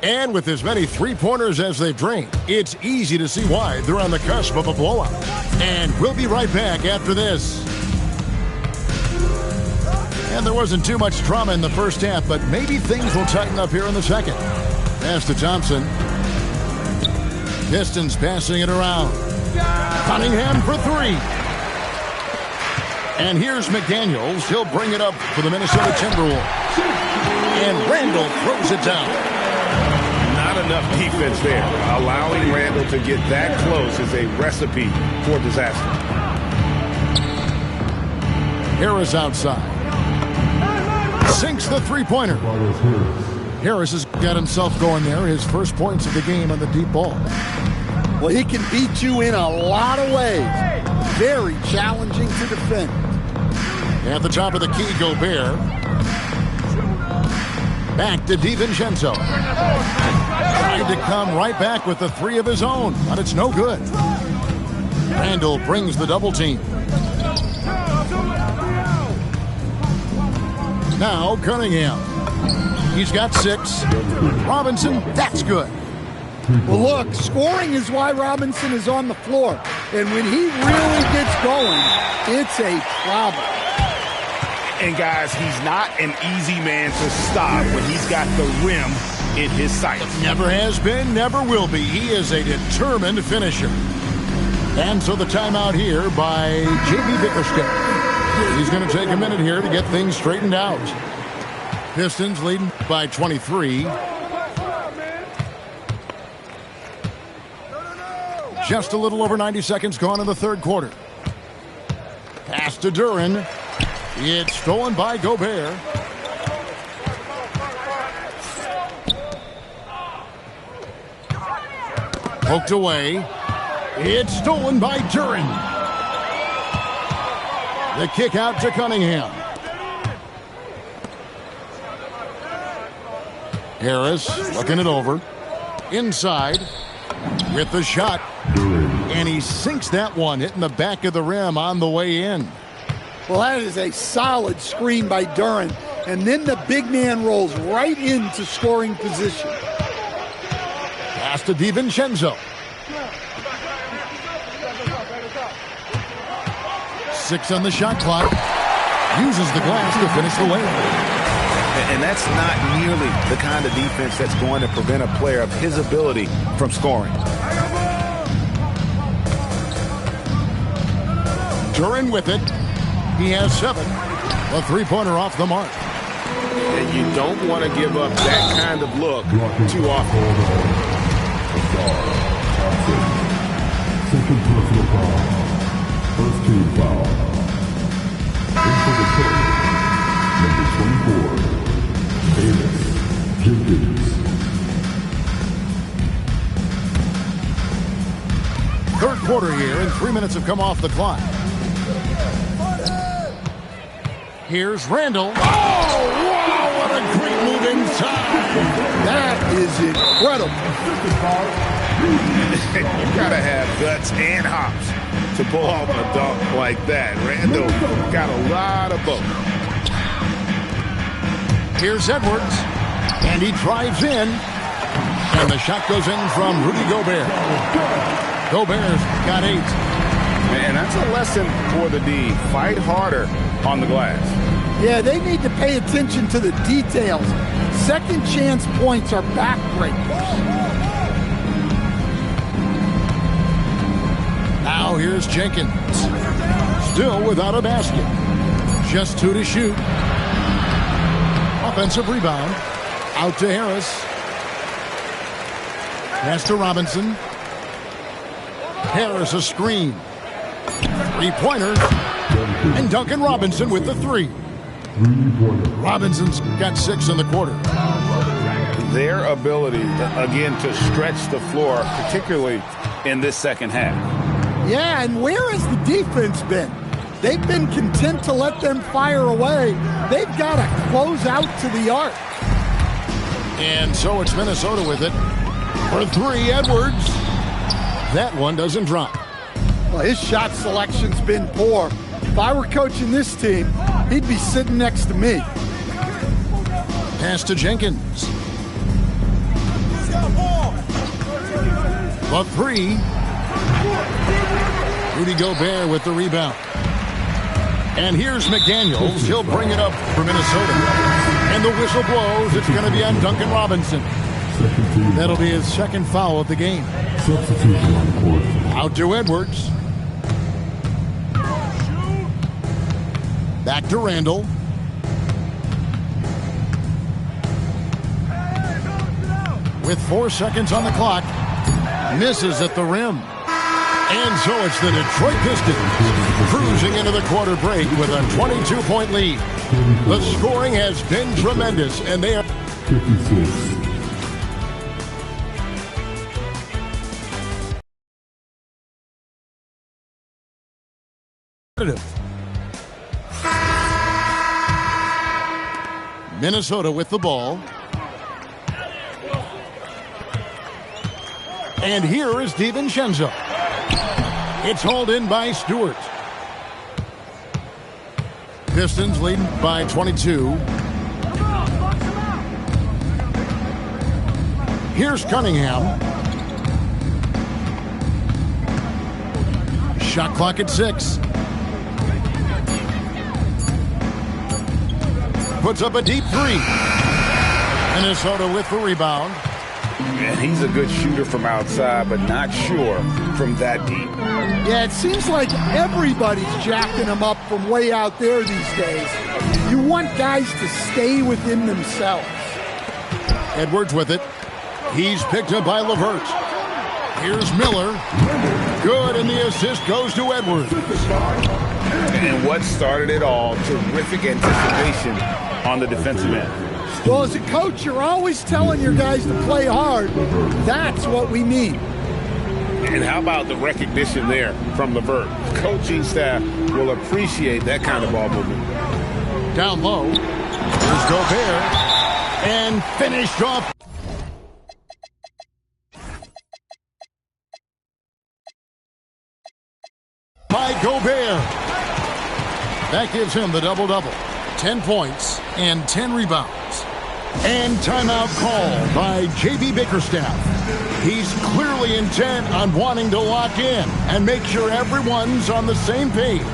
And with as many three-pointers as they've drained, it's easy to see why they're on the cusp of a blowout. And we'll be right back after this. And there wasn't too much drama in the first half, but maybe things will tighten up here in the second. Pass to Thompson. Pistons passing it around. Cunningham for three. And here's McDaniels. He'll bring it up for the Minnesota Timberwolves. And Randall throws it down. Not enough defense there. Allowing Randall to get that close is a recipe for disaster. Harris outside. Sinks the three-pointer. Harris has got himself going there. His first points of the game on the deep ball. Well, he can beat you in a lot of ways. Very challenging to defend. At the top of the key, Gobert. Back to DiVincenzo. Tried to come right back with the three of his own, but it's no good. Randall brings the double team. Now Cunningham. He's got 6. Robinson, that's good. Well, look, scoring is why Robinson is on the floor. And when he really gets going, it's a problem. And guys, he's not an easy man to stop when he's got the rim in his sights. Never has been, never will be. He is a determined finisher. And so the timeout here by J.B. Bickerstaff. He's going to take a minute here to get things straightened out. Pistons leading by 23. Just a little over 90 seconds gone in the third quarter. Pass to Duren. It's stolen by Gobert. Poked away. It's stolen by Duren. The kick out to Cunningham. Harris looking it over. Inside with the shot. And he sinks that one, hitting the back of the rim on the way in. Well, that is a solid screen by Duren. And then the big man rolls right into scoring position. Pass to DiVincenzo. 6 on the shot clock. Uses the glass to finish the layup. And that's not nearly the kind of defense that's going to prevent a player of his ability from scoring. Duren with it. He has 7. A three-pointer off the mark. And you don't want to give up that kind of look too often. Second personal foul. First team foul. Into the court. Number 24. Davis Jenkins. Third quarter here, and 3 minutes have come off the clock. Here's Randall. Oh, wow, what a great move inside. That is incredible. You got to have guts and hops to pull off a dunk like that. Randall got a lot of both. Here's Edwards, and he drives in, and the shot goes in from Rudy Gobert. Gobert's got 8. Man, that's a lesson for the D. Fight harder on the glass. Yeah, they need to pay attention to the details. Second chance points are backbreakers. Now here's Jenkins. Still without a basket. Just 2 to shoot. Offensive rebound. Out to Harris. Pass to Robinson. Harris a screen. Three-pointer. And Duncan Robinson with the 3. Robinson's got 6 in the quarter. Their ability, again, to stretch the floor, particularly in this second half. Yeah, and where has the defense been? They've been content to let them fire away. They've got to close out to the arc. And so it's Minnesota with it. For 3, Edwards. That one doesn't drop. Well, his shot selection's been poor. If I were coaching this team, he'd be sitting next to me. Pass to Jenkins. The 3. Rudy Gobert with the rebound. And here's McDaniels. He'll bring it up for Minnesota. And the whistle blows. It's going to be on Duncan Robinson. That'll be his second foul of the game. Substitution on the court. Out to Edwards. Back to Randall. With 4 seconds on the clock. Misses at the rim. And so it's the Detroit Pistons cruising into the quarter break with a 22-point lead. The scoring has been tremendous, and they are 56. Minnesota with the ball. And here is DiVincenzo. It's hauled in by Stewart. Pistons leading by 22. Here's Cunningham. Shot clock at 6. Puts up a deep 3. Minnesota with the rebound. And he's a good shooter from outside, but not sure from that deep. Yeah, it seems like everybody's jacking him up from way out there these days. You want guys to stay within themselves. Edwards with it. He's picked up by LeVert. Here's Miller. Good, and the assist goes to Edwards. And what started it all, terrific anticipation on the defensive end. Well, as a coach, you're always telling your guys to play hard. That's what we need. And how about the recognition there from LeVert? Coaching staff will appreciate that kind of ball movement. Down low. Here's Gobert. And finished off. By Gobert. That gives him the double-double. 10 points and 10 rebounds. And timeout call by J.B. Bickerstaff. He's clearly intent on wanting to lock in and make sure everyone's on the same page.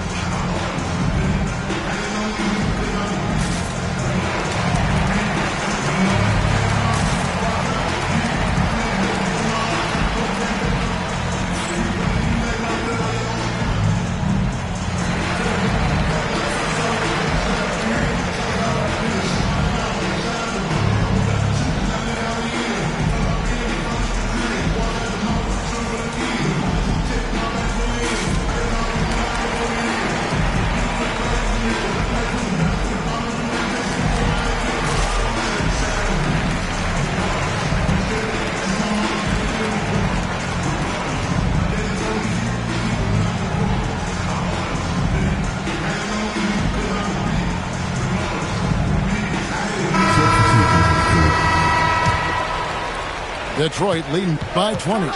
Detroit leading by 20.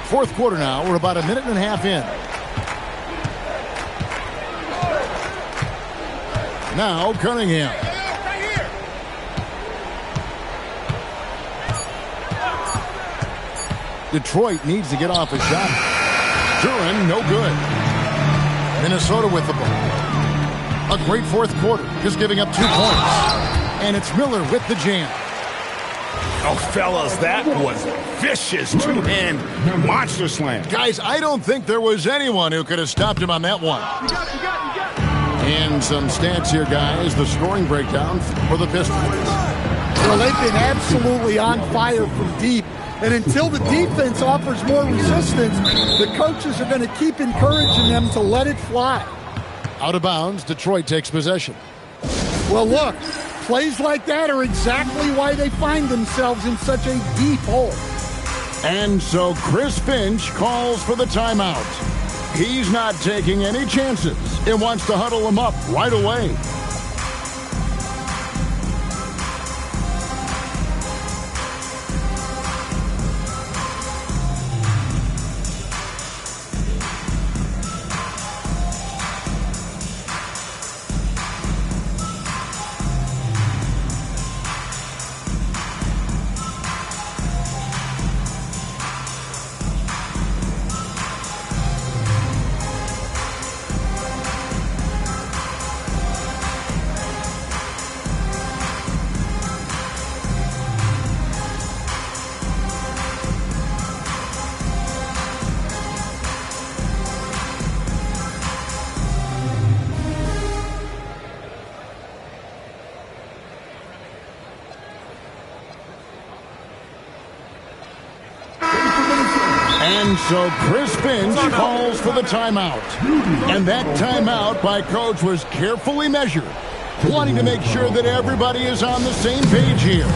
Fourth quarter now. We're about a minute and a half in. Now Cunningham. Detroit needs to get off a shot. Duren, no good. Minnesota with the ball. A great fourth quarter, just giving up 2 points. And it's Miller with the jam. Oh, fellas, that was vicious two-hand monster slam. Guys, I don't think there was anyone who could have stopped him on that one. You got it. And some stats here, guys. The scoring breakdown for the Pistons. Well, they've been absolutely on fire from deep. And until the defense offers more resistance, the coaches are going to keep encouraging them to let it fly. Out of bounds, Detroit takes possession. Well, look, plays like that are exactly why they find themselves in such a deep hole. And so Chris Finch calls for the timeout. He's not taking any chances and wants to huddle them up right away. And so Chris Finch calls for the timeout. And that timeout by Coach was carefully measured, wanting to make sure that everybody is on the same page here.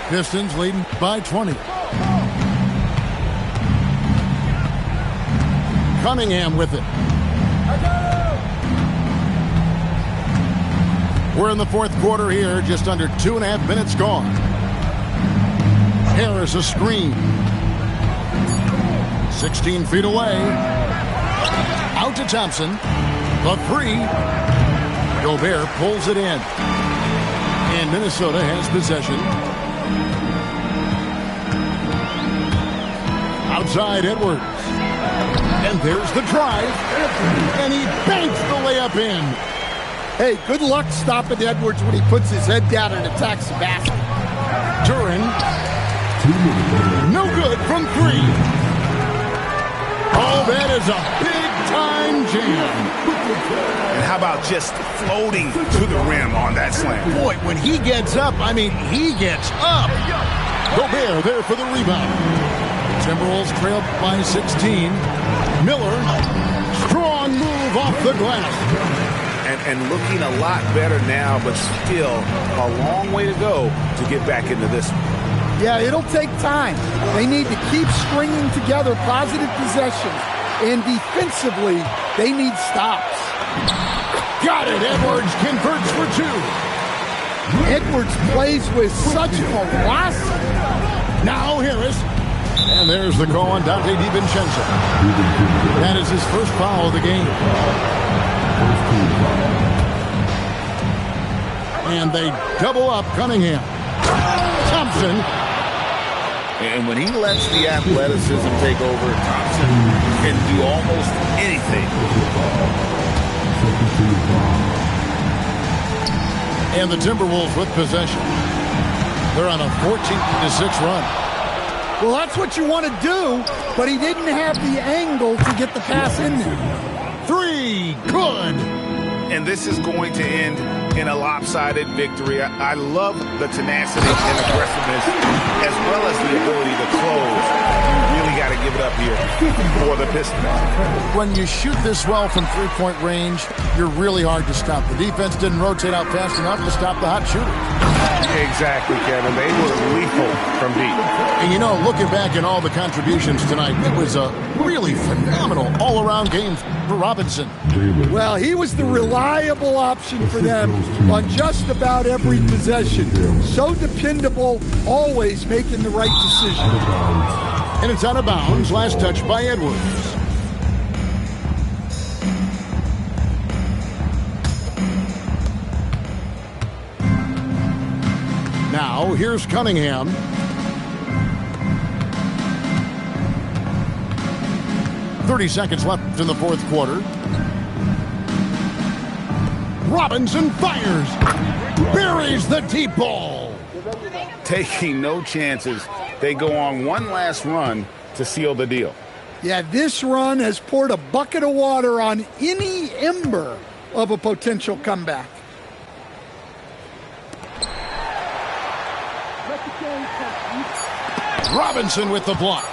Pistons leading by 20. Cunningham with it. We're in the fourth quarter here, just under 2.5 minutes gone. Harris a screen. 16 feet away. Out to Thompson. The three. Gobert pulls it in. And Minnesota has possession. Outside Edwards. And there's the drive. And he banks the layup in. Hey, good luck stopping Edwards when he puts his head down and attacks the basket. Duren. No good from three. Oh, that is a big-time jam. And how about just floating to the rim on that slam? Boy, when he gets up, I mean, he gets up. Gobert there for the rebound. Timberwolves trail by 16. Miller, strong move off the glass. And looking a lot better now, but still a long way to go to get back into this one. Yeah, it'll take time. They need to keep stringing together positive possessions. And defensively, they need stops. Got it. Edwards converts for two. Edwards plays with such velocity. Now Harris. And there's the call on Dante DiVincenzo. That is his first foul of the game. And they double up Cunningham. Thompson. And when he lets the athleticism take over, Thompson can do almost anything. And the Timberwolves with possession. They're on a 14-6 run. Well, that's what you want to do, but he didn't have the angle to get the pass in there. Three, good. And this is going to end in a lopsided victory. I love the tenacity and aggressiveness, as well as the ability to close. You really got to give it up here for the Pistons. When you shoot this well from three-point range, you're really hard to stop. The defense didn't rotate out fast enough to stop the hot shooter. Exactly, Kevin. They were lethal from deep. And you know, looking back at all the contributions tonight, it was a really phenomenal all-around game for Robinson. Well, he was the reliable option for them on just about every possession. So dependable, always making the right decision. And it's out of bounds. Last touch by Edwards. Now, here's Cunningham. .30 seconds left in the fourth quarter. Robinson fires. Buries the deep ball. Taking no chances. They go on one last run to seal the deal. Yeah, this run has poured a bucket of water on any ember of a potential comeback. Robinson with the block.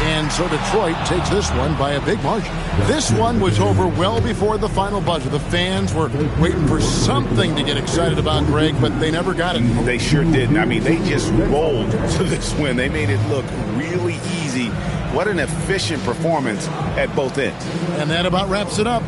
And so Detroit takes this one by a big margin. This one was over well before the final buzzer. The fans were waiting for something to get excited about, Greg, but they never got it. They sure didn't. I mean, they just rolled to this win. They made it look really easy. What an efficient performance at both ends. And that about wraps it up.